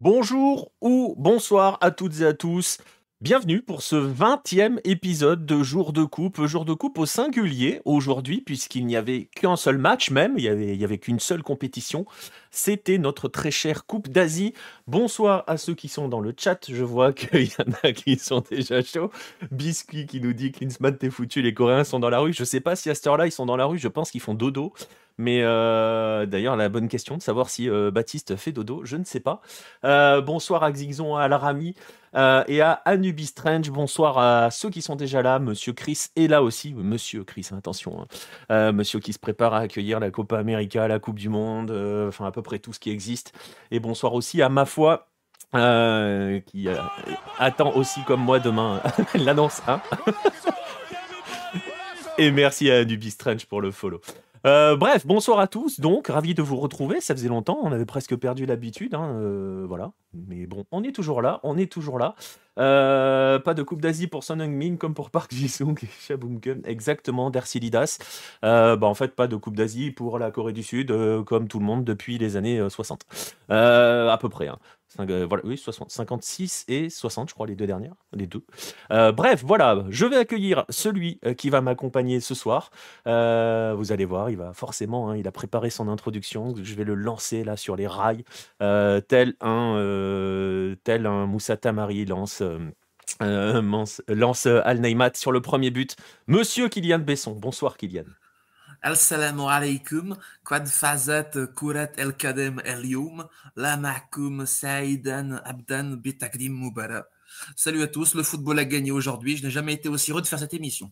Bonjour ou bonsoir à toutes et à tous. Bienvenue pour ce 20e épisode de Jour de coupe au singulier aujourd'hui, puisqu'il n'y avait qu'un seul match même, il y avait qu'une seule compétition. C'était notre très chère Coupe d'Asie. Bonsoir à ceux qui sont dans le chat, je vois qu'il y en a qui sont déjà chauds. Biscuit qui nous dit Klinsmann t'es foutu, les Coréens sont dans la rue. Je sais pas si à cette heure-là ils sont dans la rue, je pense qu'ils font dodo. Mais d'ailleurs, la bonne question de savoir si Baptiste fait dodo, je ne sais pas. Bonsoir à Xixon, à Larami et à Anubis Strange. Bonsoir à ceux qui sont déjà là. Monsieur Chris est là aussi. Monsieur Chris, hein, attention. Monsieur qui se prépare à accueillir la Copa América, la Coupe du Monde, enfin à peu près tout ce qui existe. Et bonsoir aussi à ma foi. Qui attend aussi comme moi demain l'annonce. Hein. Et merci à Anubis Strange pour le follow. Bref, bonsoir à tous, donc, ravi de vous retrouver, ça faisait longtemps, on avait presque perdu l'habitude, hein, voilà, mais bon, on est toujours là, pas de Coupe d'Asie pour Son Heung-min, comme pour Park Ji-sung et Shabunken, exactement, Dercilidas, en fait, pas de Coupe d'Asie pour la Corée du Sud, comme tout le monde depuis les années 60, à peu près, hein. Voilà, oui, 60, 56 et 60, je crois, les deux dernières, les deux. Bref, voilà, je vais accueillir celui qui va m'accompagner ce soir. Vous allez voir, il va forcément, hein, il a préparé son introduction. Je vais le lancer là sur les rails, tel un Moussa Tamari lance Al Neymat sur le premier but. Monsieur Kylian Besson, bonsoir Kylian. Assalamu alaikum, quad fazat kurat el kadem el youm, la mahkoum saïdan abdan bitakdim mubara. Salut à tous, le football a gagné aujourd'hui, je n'ai jamais été aussi heureux de faire cette émission.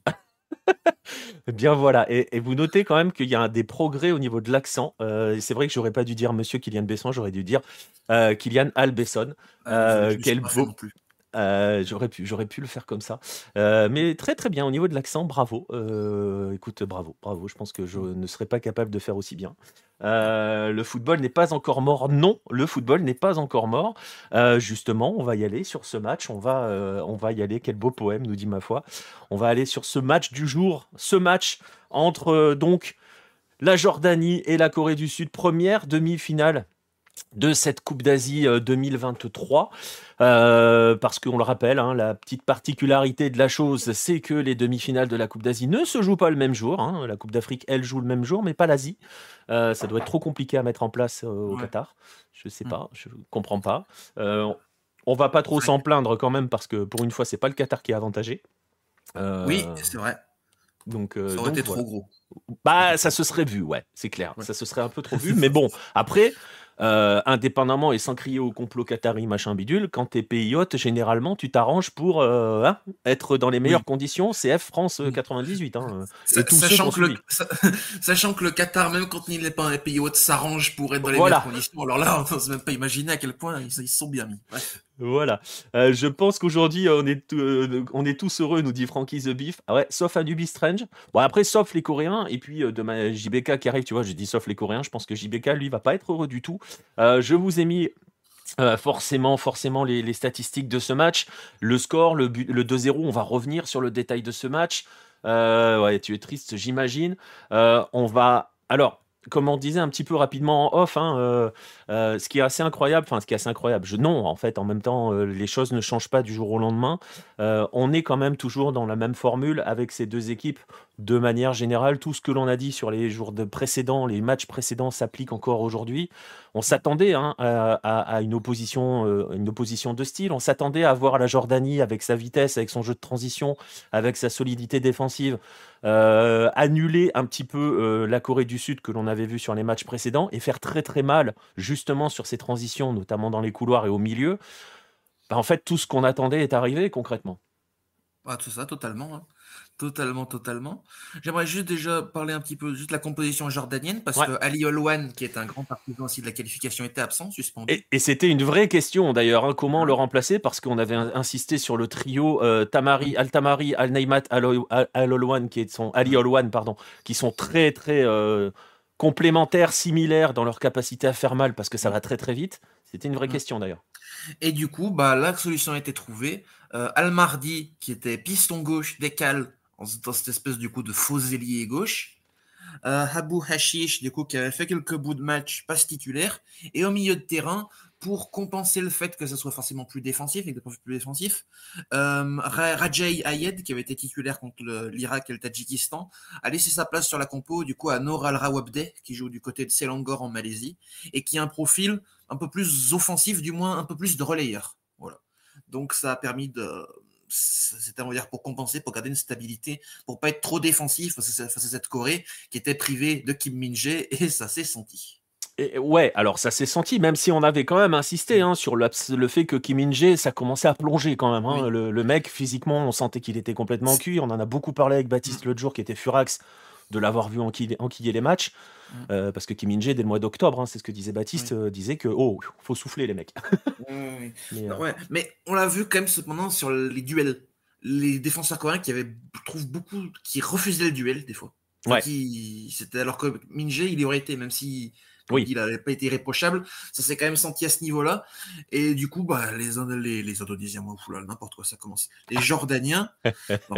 Bien voilà, et vous notez quand même qu'il y a des progrès au niveau de l'accent. C'est vrai que j'aurais pas dû dire Monsieur Kylian Besson, j'aurais dû dire Kylian Al Besson. Je ne suis Quel pas fait beau. non plus. J'aurais pu le faire comme ça. Mais très très bien au niveau de l'accent, bravo. Écoute, bravo, bravo. Je pense que je ne serais pas capable de faire aussi bien. Le football n'est pas encore mort. Non, le football n'est pas encore mort. Justement, on va y aller sur ce match. On va y aller. Quel beau poème, nous dit ma foi. On va aller sur ce match du jour. Ce match entre donc la Jordanie et la Corée du Sud, première demi-finale de cette Coupe d'Asie 2023. Parce qu'on le rappelle, hein, la petite particularité de la chose, c'est que les demi-finales de la Coupe d'Asie ne se jouent pas le même jour. Hein. La Coupe d'Afrique, elle, joue le même jour, mais pas l'Asie. Ça doit être trop compliqué à mettre en place au Ouais. Qatar. Je sais pas, je comprends pas. On va pas trop s'en plaindre quand même, parce que pour une fois, c'est pas le Qatar qui est avantagé. Oui, Euh, c'est vrai, donc, ça aurait donc été voilà. trop gros. Bah, ça se serait vu, ouais, c'est clair. Ouais. Ça se serait un peu trop vu, mais bon, après, indépendamment et sans crier au complot qatari, machin bidule, quand t'es pays hôte, généralement, tu t'arranges pour hein, être dans les meilleures Oui. conditions, CF France 98, hein, et tous ceux qui Sachant ont que, le, suivi. sachant que le Qatar, même quand il n'est pas un pays hôte, s'arrange pour être dans les meilleures Voilà, conditions. Alors là, on n'ose même pas imaginer à quel point ils se sont bien mis. Bref. voilà. Je pense qu'aujourd'hui, on est tous heureux, nous dit Frankie the Beef. Ah ouais, sauf Anubis Strange. Bon, après, sauf les Coréens, et puis demain, JBK qui arrive, tu vois, j'ai dit sauf les Coréens, je pense que JBK, lui, va pas être heureux du tout. Je vous ai mis forcément les statistiques de ce match, le score, le 2-0, on va revenir sur le détail de ce match. Ouais, tu es triste, j'imagine. On va. Alors, comme on disait un petit peu rapidement en off, hein, ce qui est assez incroyable, enfin, ce qui est assez incroyable, non, en fait, en même temps, les choses ne changent pas du jour au lendemain. On est quand même toujours dans la même formule avec ces deux équipes. De manière générale, tout ce que l'on a dit sur les jours précédents, les matchs précédents s'applique encore aujourd'hui. On s'attendait hein, à une opposition de style. On s'attendait à voir la Jordanie avec sa vitesse, avec son jeu de transition, avec sa solidité défensive, annuler un petit peu la Corée du Sud que l'on avait vu sur les matchs précédents et faire très très mal justement sur ces transitions, notamment dans les couloirs et au milieu. En fait, tout ce qu'on attendait est arrivé concrètement. Ah, tout ça, totalement. Hein. Totalement. J'aimerais juste déjà parler un petit peu juste de la composition jordanienne, parce Ouais. que Ali Olwan, qui est un grand partisan aussi de la qualification, était absent, suspendu. Et c'était une vraie question d'ailleurs, hein, comment le remplacer parce qu'on avait insisté sur le trio Al-Tamari, Al-Neymat, Al-Olwan, Ali Olwan, pardon, qui sont très très complémentaires, similaires dans leur capacité à faire mal parce que ça va très très vite. C'était une vraie question d'ailleurs. Et du coup, bah, la solution a été trouvée. Al-Mardi, qui était piston gauche, décale dans cette espèce du coup de faux ailier gauche. Habou Hashish, du coup, qui avait fait quelques bouts de match, passe titulaire. Et au milieu de terrain, pour compenser le fait que ça soit forcément plus défensif, et des profils plus défensifs, Rajai Ayed, qui avait été titulaire contre l'Irak et le Tadjikistan, a laissé sa place sur la compo du coup à Noor Al-Rawabdeh, qui joue du côté de Selangor en Malaisie, et qui a un profil un peu plus offensif, du moins un peu plus de relayeur. Voilà. Donc ça a permis de... C'était, on va dire, pour compenser, pour garder une stabilité, pour pas être trop défensif face à cette Corée qui était privée de Kim Min-jae, et ça s'est senti. Et ouais, alors ça s'est senti, même si on avait quand même insisté sur le fait que Kim Min-jae, ça commençait à plonger quand même. Oui. Le mec, physiquement, on sentait qu'il était complètement cuit. On en a beaucoup parlé avec Baptiste l'autre jour, qui était furax de l'avoir vu enquiller les matchs. Parce que Kim Min-jae, dès le mois d'octobre, c'est ce que disait Baptiste, disait que faut souffler les mecs. Oui. Mais, mais on l'a vu quand même cependant sur les duels. Les défenseurs coréens qui refusaient le duel des fois. Enfin, ouais. c'était alors que Min-jae, il y aurait été, même si Oui. il n'avait pas été irréprochable, ça s'est quand même senti à ce niveau-là. Et du coup, les Indonésiens, n'importe quoi, ça commence. Les Jordaniens. Non,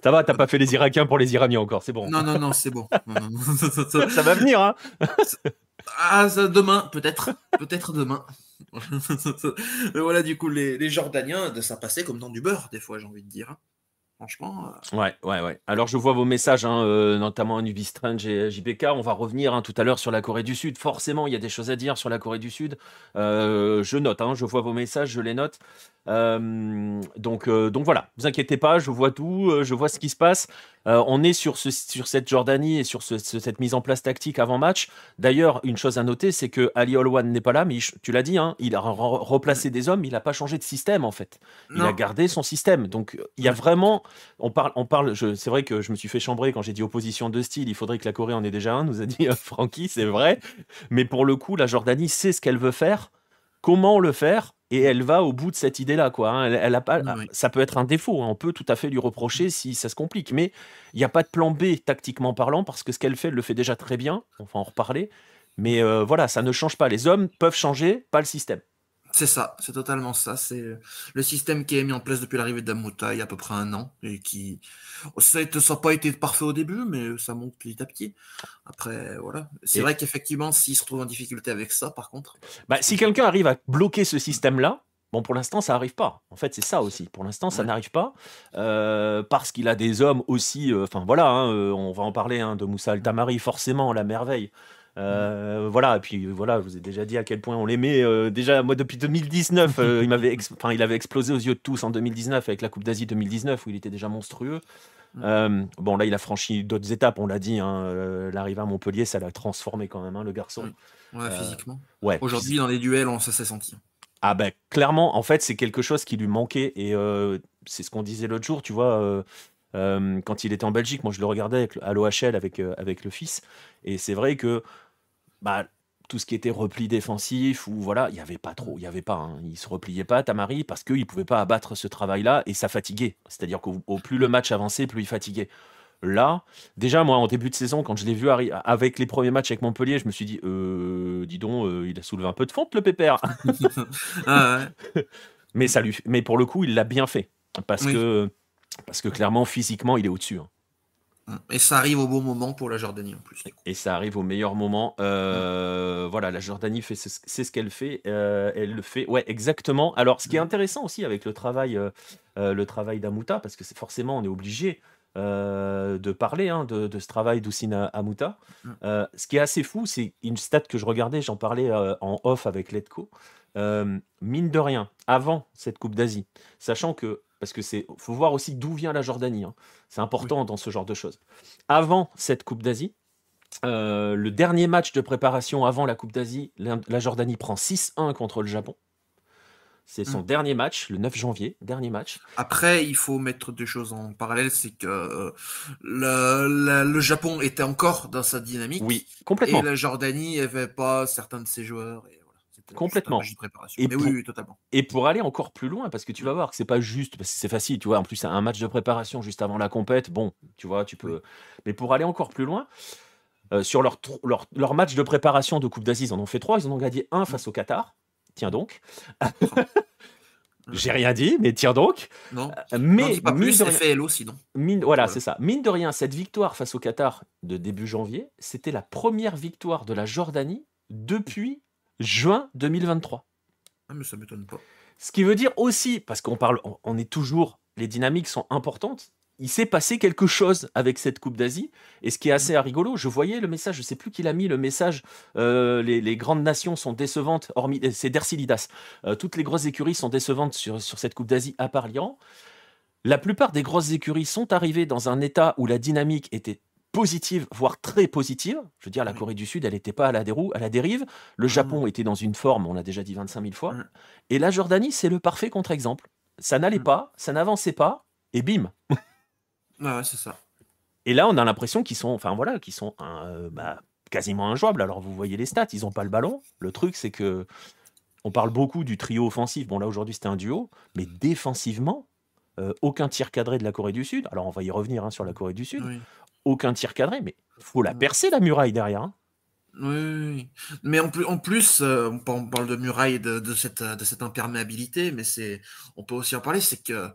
ça va, t'as pas fait les Irakiens pour les Iraniens encore, c'est bon. Non, c'est bon. Non. Ça va venir, hein. Demain, peut-être demain. Mais voilà, du coup, les Jordaniens, ça passait comme dans du beurre, des fois, j'ai envie de dire. Franchement. Ouais. Alors, je vois vos messages, notamment Anubis Strange et JBK. On va revenir tout à l'heure sur la Corée du Sud. Forcément, il y a des choses à dire sur la Corée du Sud. Je note, je vois vos messages, je les note. Donc voilà, vous inquiétez pas, je vois tout, je vois ce qui se passe. On est sur cette Jordanie et sur cette mise en place tactique avant match. D'ailleurs, une chose à noter, c'est que Ali Olwan n'est pas là, mais tu l'as dit, il a replacé des hommes, il n'a pas changé de système en fait. Il a gardé son système. Donc il y a vraiment, on parle. C'est vrai que je me suis fait chambrer quand j'ai dit opposition de style. Il faudrait que la Corée en ait déjà un, nous a dit Francky, c'est vrai. Mais pour le coup, la Jordanie sait ce qu'elle veut faire, comment le faire. Et elle va au bout de cette idée-là, quoi. Elle a pas, ça peut être un défaut. On peut tout à fait lui reprocher si ça se complique. Mais il n'y a pas de plan B tactiquement parlant, parce que ce qu'elle fait, elle le fait déjà très bien. On va en reparler. Mais voilà, ça ne change pas. Les hommes peuvent changer, pas le système. C'est ça, c'est totalement ça. C'est le système qui est mis en place depuis l'arrivée d'Amouta il y a à peu près 1 an et qui, ça n'a pas été parfait au début, mais ça monte petit à petit. Après, voilà. C'est vrai qu'effectivement, s'il se retrouve en difficulté avec ça, par contre. Si quelqu'un arrive à bloquer ce système-là, bon, pour l'instant, ça n'arrive pas. En fait, c'est ça aussi. Pour l'instant, ça n'arrive pas parce qu'il a des hommes aussi. Enfin, voilà, on va en parler de Moussa Al-Tamari, forcément, la merveille. Voilà, et puis voilà, je vous ai déjà dit à quel point on l'aimait. Déjà, moi, depuis 2019, il avait explosé aux yeux de tous en 2019 avec la Coupe d'Asie 2019 où il était déjà monstrueux. Bon, là, il a franchi d'autres étapes, on l'a dit. L'arrivée à Montpellier, ça l'a transformé quand même, le garçon. Ouais, physiquement. Ouais, aujourd'hui, dans les duels, ça s'est senti. Ah ben clairement, en fait, c'est quelque chose qui lui manquait et c'est ce qu'on disait l'autre jour, tu vois, quand il était en Belgique, moi je le regardais à l'OHL avec le fils et c'est vrai que tout ce qui était repli défensif ou voilà, il y avait pas trop, il se repliait pas Tamari parce qu'il pouvait pas abattre ce travail-là et ça fatiguait. C'est-à-dire qu'au plus le match avançait, plus il fatiguait. Là, déjà, moi, en début de saison, quand je l'ai vu avec les premiers matchs avec Montpellier, je me suis dit, dis donc, il a soulevé un peu de fonte, le pépère. Mais pour le coup, il l'a bien fait. Parce que clairement, physiquement, il est au-dessus. Et ça arrive au bon moment pour la Jordanie en plus. Et ça arrive au meilleur moment. Voilà, la Jordanie c'est ce qu'elle fait. Elle le fait, ouais, exactement. Alors, ce qui est intéressant aussi avec le travail d'Amouta, parce que forcément, on est obligé de parler de ce travail d'Houssine Amouta. Ce qui est assez fou, c'est une stat que je regardais, j'en parlais en off avec Letco. Mine de rien, avant cette Coupe d'Asie, sachant que, parce que faut voir aussi d'où vient la Jordanie, c'est important dans ce genre de choses. Avant cette Coupe d'Asie, le dernier match de préparation avant la Coupe d'Asie, la Jordanie prend 6-1 contre le Japon. C'est son dernier match, le 9 janvier, dernier match. Après, il faut mettre deux choses en parallèle, c'est que le Japon était encore dans sa dynamique. Oui, complètement. Et la Jordanie n'avait pas certains de ses joueurs. Et voilà, complètement. Un match de préparation. Oui, totalement. Et pour aller encore plus loin, parce que tu vas voir que c'est pas juste, parce que c'est facile, tu vois, en plus c'est un match de préparation juste avant la compète, bon, tu vois, tu peux... Mais pour aller encore plus loin, sur leur match de préparation de Coupe d'Asie, ils en ont fait 3, ils en ont gagné un face au Qatar. Tiens donc. J'ai rien dit, mais tiens donc. Non. Mais pas plus, c'est FLO sinon. Voilà, c'est ça. Mine de rien, cette victoire face au Qatar de début janvier, c'était la première victoire de la Jordanie depuis juin 2023. Ah, mais ça m'étonne pas. Ce qui veut dire aussi, parce on est toujours, les dynamiques sont importantes. Il s'est passé quelque chose avec cette Coupe d'Asie. Et ce qui est Mm. assez rigolo, je voyais le message, je sais plus qui l'a mis, le message, les grandes nations sont décevantes, hormis, c'est Dercilidas. Toutes les grosses écuries sont décevantes sur cette Coupe d'Asie, à part l'Iran. La plupart des grosses écuries sont arrivées dans un état où la dynamique était positive, voire très positive. Je veux dire, la Oui. Corée du Sud, elle n'était pas à la dérive. Le Ah, non. Japon était dans une forme, on l'a déjà dit 25 000 fois. Mm. Et la Jordanie, c'est le parfait contre-exemple. Ça n'allait Mm. pas, ça n'avançait pas, et bim. Ouais, ouais, c'est ça. Et là, on a l'impression qu'ils sont, enfin voilà, qu'ils sont Mm. quasiment injouables. Alors vous voyez les stats, ils n'ont pas le ballon. Le truc, c'est que on parle beaucoup du trio offensif. Bon là aujourd'hui c'était un duo, mais défensivement, aucun tir cadré de la Corée du Sud. Alors on va y revenir, hein, sur la Corée du Sud. Oui. Aucun tir cadré, mais faut la Mm. percer la muraille derrière, hein. Oui, oui, oui. Mais en plus, on parle de muraille de cette imperméabilité, mais on peut aussi en parler, c'est que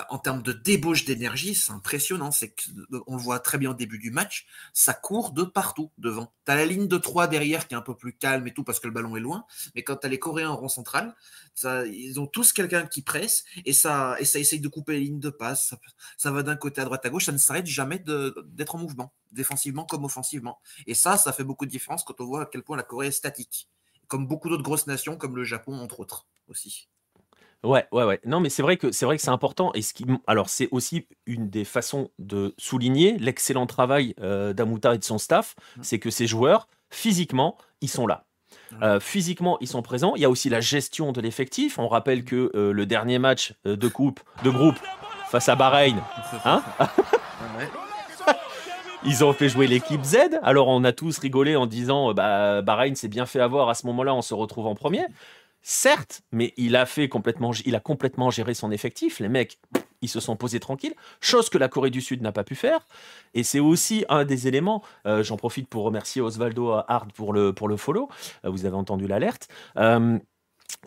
en termes de débauche d'énergie, c'est impressionnant. C'est que, on le voit très bien au début du match, ça court de partout devant. T'as la ligne de 3 derrière qui est un peu plus calme et tout parce que le ballon est loin, mais quand t'as les Coréens en rang central, ils ont tous quelqu'un qui presse et ça essaye de couper les lignes de passe. Ça va d'un côté à droite à gauche, ça ne s'arrête jamais d'être en mouvement, défensivement comme offensivement. Et ça fait beaucoup de différence quand on voit à quel point la Corée est statique. Comme beaucoup d'autres grosses nations, comme le Japon, entre autres, aussi. Ouais, ouais, ouais. Non, mais c'est vrai que c'est important. Alors, c'est aussi une des façons de souligner l'excellent travail d'Amouta et de son staff, Mm. c'est que ces joueurs, physiquement, ils sont là. Oui. Physiquement, ils sont présents. Il y a aussi la gestion de l'effectif. On rappelle que le dernier match de groupe face à Bahreïn, hein, Ouais. ils ont fait jouer l'équipe Z. Alors on a tous rigolé en disant bah, Bahreïn s'est bien fait avoir à ce moment-là, on se retrouve en premier. Certes, mais il a complètement géré son effectif. Les mecs, ils se sont posés tranquilles, chose que la Corée du Sud n'a pas pu faire. Et c'est aussi un des éléments. J'en profite pour remercier Osvaldo Hard pour le follow. Vous avez entendu l'alerte. Euh,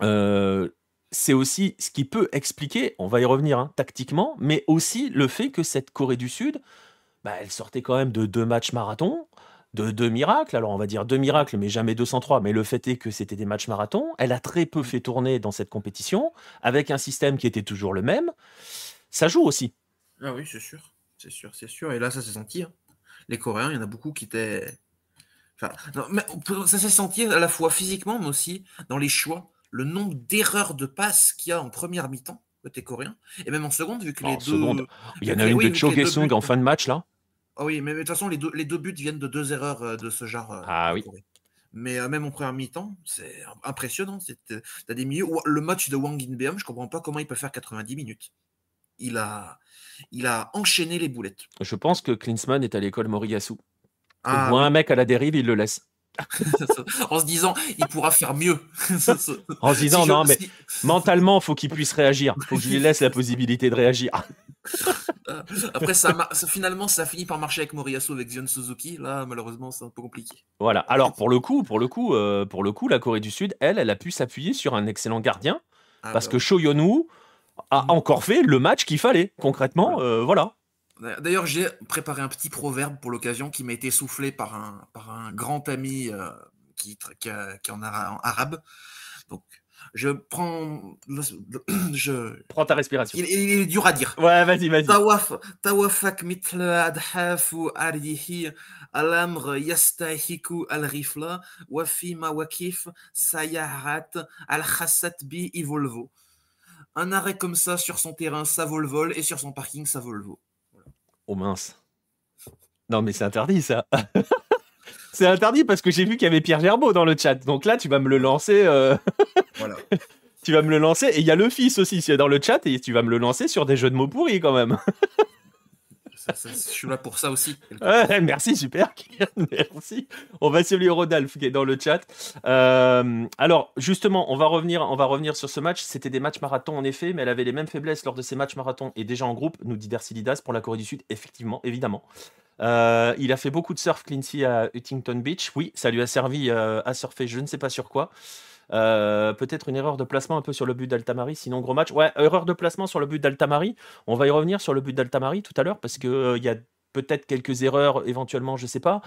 euh, c'est aussi ce qui peut expliquer, on va y revenir, hein, tactiquement, mais aussi le fait que cette Corée du Sud, bah, elle sortait quand même de 2 matchs marathon, de 2 miracles. Alors on va dire 2 miracles, mais jamais 203. Mais le fait est que c'était des matchs marathon. Elle a très peu fait tourner dans cette compétition, avec un système qui était toujours le même. Ça joue aussi. Ah oui, c'est sûr. C'est sûr, c'est sûr. Et là, ça s'est senti, hein. Les Coréens, il y en a beaucoup qui étaient. Enfin, non, mais ça s'est senti à la fois physiquement, mais aussi dans les choix. Le nombre d'erreurs de passes qu'il y a en première mi-temps, côté coréen, et même en seconde, En seconde, il y en a une Oui, de vu que Cho les deux Gesung buts. en fin de match, là. Ah oui, mais de toute façon, les deux buts viennent de deux erreurs de ce genre Ah de oui. Corée. Mais même en première mi-temps, c'est impressionnant. T'as des milieux. Le match de Wang In-beom, je comprends pas comment il peut faire 90 minutes. Il a, il a enchaîné les boulettes. Je pense que Klinsmann est à l'école Moriyasu. Il Ah voit un oui, mec à la dérive, il le laisse. en se disant, il pourra faire mieux. En se Si disant, je, non, mais si- mentalement, faut qu'il puisse réagir. Faut que je lui laisse la possibilité de réagir. euh, Après, finalement, ça finit par marcher avec Moriyasu, avec Zion Suzuki. Là, malheureusement, c'est un peu compliqué. Voilà. Alors, pour le coup, la Corée du Sud, elle a pu s'appuyer sur un excellent gardien, Ah parce bah que oui. Cho Yonu a Mhm. encore fait le match qu'il fallait. Concrètement, Voilà. voilà. D'ailleurs, j'ai préparé un petit proverbe pour l'occasion qui m'a été soufflé par un grand ami qui est en arabe. Donc, je prends. Je, Prends ta respiration. il est dur à dire. Ouais, vas-y, vas-y. توافك مثل أضحاف أرجه الأمر يستحق الرفلة وفي مواقف سيارات الخاصة به Volvo. Un arrêt comme ça sur son terrain, ça vaut le vol, et sur son parking, ça vaut le vol. Oh mince. Non, mais c'est interdit, ça. C'est interdit parce que j'ai vu qu'il y avait Pierre Gerbeau dans le chat. Donc là, tu vas me le lancer. Voilà. Tu vas me le lancer. Et il y a le fils aussi qui est dans le chat. Et tu vas me le lancer sur des jeux de mots pourris quand même. Je suis là pour ça aussi, quelque part. Ouais, merci, super. Kylian, merci. On va saluer Rodolphe qui est dans le chat. Alors, justement, on va revenir sur ce match. C'était des matchs marathon en effet, mais elle avait les mêmes faiblesses lors de ces matchs marathon et déjà en groupe, nous dit Dercilidas pour la Corée du Sud. Effectivement, évidemment. Il a fait beaucoup de surf, Clancy, à Huntington Beach. Oui, ça lui a servi à surfer, je ne sais pas sur quoi. Peut-être une erreur de placement un peu sur le but d'Altamari, sinon gros match. Ouais, erreur de placement sur le but d'Altamari. On va y revenir sur le but d'Altamari tout à l'heure parce que il y a peut-être quelques erreurs éventuellement, je sais pas.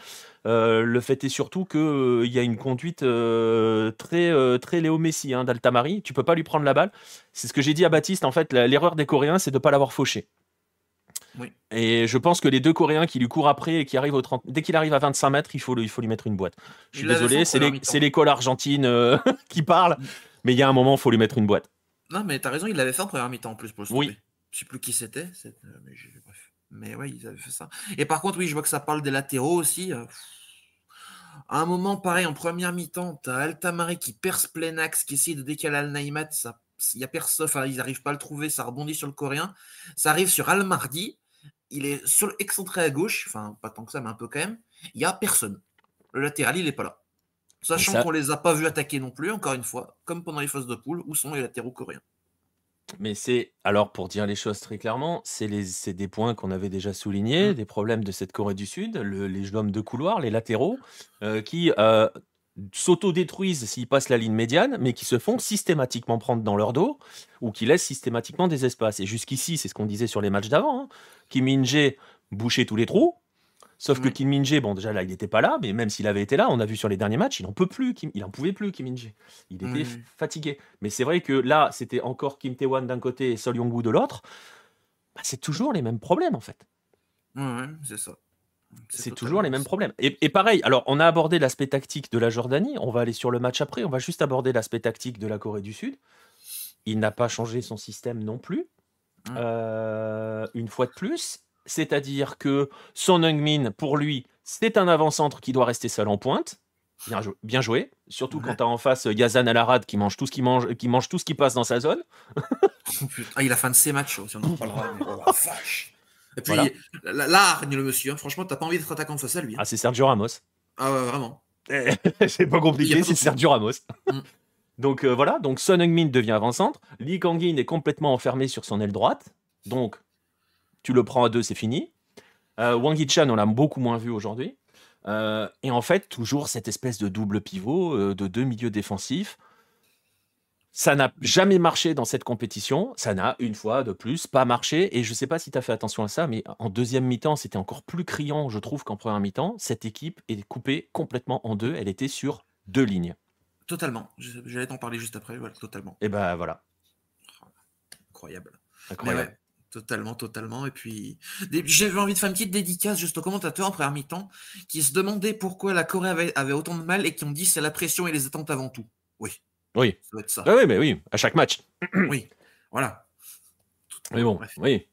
Le fait est surtout que il y a une conduite très Léo Messi d'Altamari. Tu peux pas lui prendre la balle. C'est ce que j'ai dit à Baptiste. En fait, l'erreur des Coréens, c'est de pas l'avoir fauché. Oui. Et je pense que les deux Coréens qui lui courent après et qui arrivent dès qu'il arrive à 25 mètres, il faut lui mettre une boîte. Je suis Il l'avait fait en désolé, première mi-temps. c'est l'école argentine qui parle, mais il y a un moment, il faut lui mettre une boîte. Non, mais t'as raison, il l'avait fait en première mi-temps en plus pour le stopper. Oui. Je sais plus qui c'était. Mais, bref. Mais ouais, ils avaient fait ça. Et par contre, oui, je vois que ça parle des latéraux aussi. À un moment, pareil, en première mi-temps, t'as Altamari qui perce plein axe, qui essaye de décaler Al-Naïmat. Il y a personne, enfin, ils n'arrivent pas à le trouver, ça rebondit sur le Coréen. Ça arrive sur Al-Mardi. Il est excentré à gauche, enfin, pas tant que ça, mais un peu quand même. Il n'y a personne. Le latéral, il n'est pas là. Sachant qu'on ne les a pas vus attaquer non plus, encore une fois, comme pendant les phases de poule, où sont les latéraux coréens. Mais alors pour dire les choses très clairement, c'est des points qu'on avait déjà soulignés, des problèmes de cette Corée du Sud, les hommes de couloir, les latéraux, qui s'auto-détruisent s'ils passent la ligne médiane, mais qui se font systématiquement prendre dans leur dos, ou qui laissent systématiquement des espaces. Et jusqu'ici, c'est ce qu'on disait sur les matchs d'avant, Kim Min-jae bouchait tous les trous. Sauf que Kim Min-jae, bon déjà là il n'était pas là, mais même s'il avait été là, on a vu sur les derniers matchs, il n'en pouvait plus, Kim Min-jae. Il était fatigué. Mais c'est vrai que là, c'était encore Kim Tae-wan d'un côté et Sol Yong-woo de l'autre. Bah, c'est toujours les mêmes problèmes en fait. Ouais, c'est ça. C'est toujours les mêmes problèmes. Et pareil, alors on a abordé l'aspect tactique de la Jordanie, on va aller sur le match après, on va juste aborder l'aspect tactique de la Corée du Sud. Il n'a pas changé son système non plus. Une fois de plus. C'est-à-dire que Son Heung-min, pour lui, c'est un avant-centre qui doit rester seul en pointe. Bien joué. Surtout quand tu as en face Yazan Al-Arad qui mange tout ce qui passe dans sa zone. Il a fin de ses matchs, si on en parlera. Oh la vache. Et puis, là, le monsieur, franchement, t'as pas envie d'être attaquant face à lui. Ah, c'est Sergio Ramos. Ah ouais, vraiment. C'est pas compliqué, c'est Sergio Ramos. Donc voilà, donc Son Heung-min devient avant-centre. Lee Kang-in est complètement enfermé sur son aile droite. Donc, tu le prends à deux, c'est fini. Wang Hee-chan, on l'a beaucoup moins vu aujourd'hui. Et en fait, toujours cette espèce de double pivot, de deux milieux défensifs. Ça n'a jamais marché dans cette compétition. Ça n'a, une fois de plus, pas marché. Et je ne sais pas si tu as fait attention à ça, mais en deuxième mi-temps, c'était encore plus criant, je trouve, qu'en première mi-temps. Cette équipe est coupée complètement en deux. Elle était sur deux lignes. Totalement. J'allais t'en parler juste après. Voilà, totalement. Et ben voilà. Incroyable. Incroyable. Ouais, totalement. Et puis, j'avais envie de faire une petite dédicace juste aux commentateurs en première mi-temps qui se demandaient pourquoi la Corée avait autant de mal et qui ont dit c'est la pression et les attentes avant tout. Oui. Ça doit être ça. Ah oui, mais oui, à chaque match. Oui, voilà. Mais bon, oui.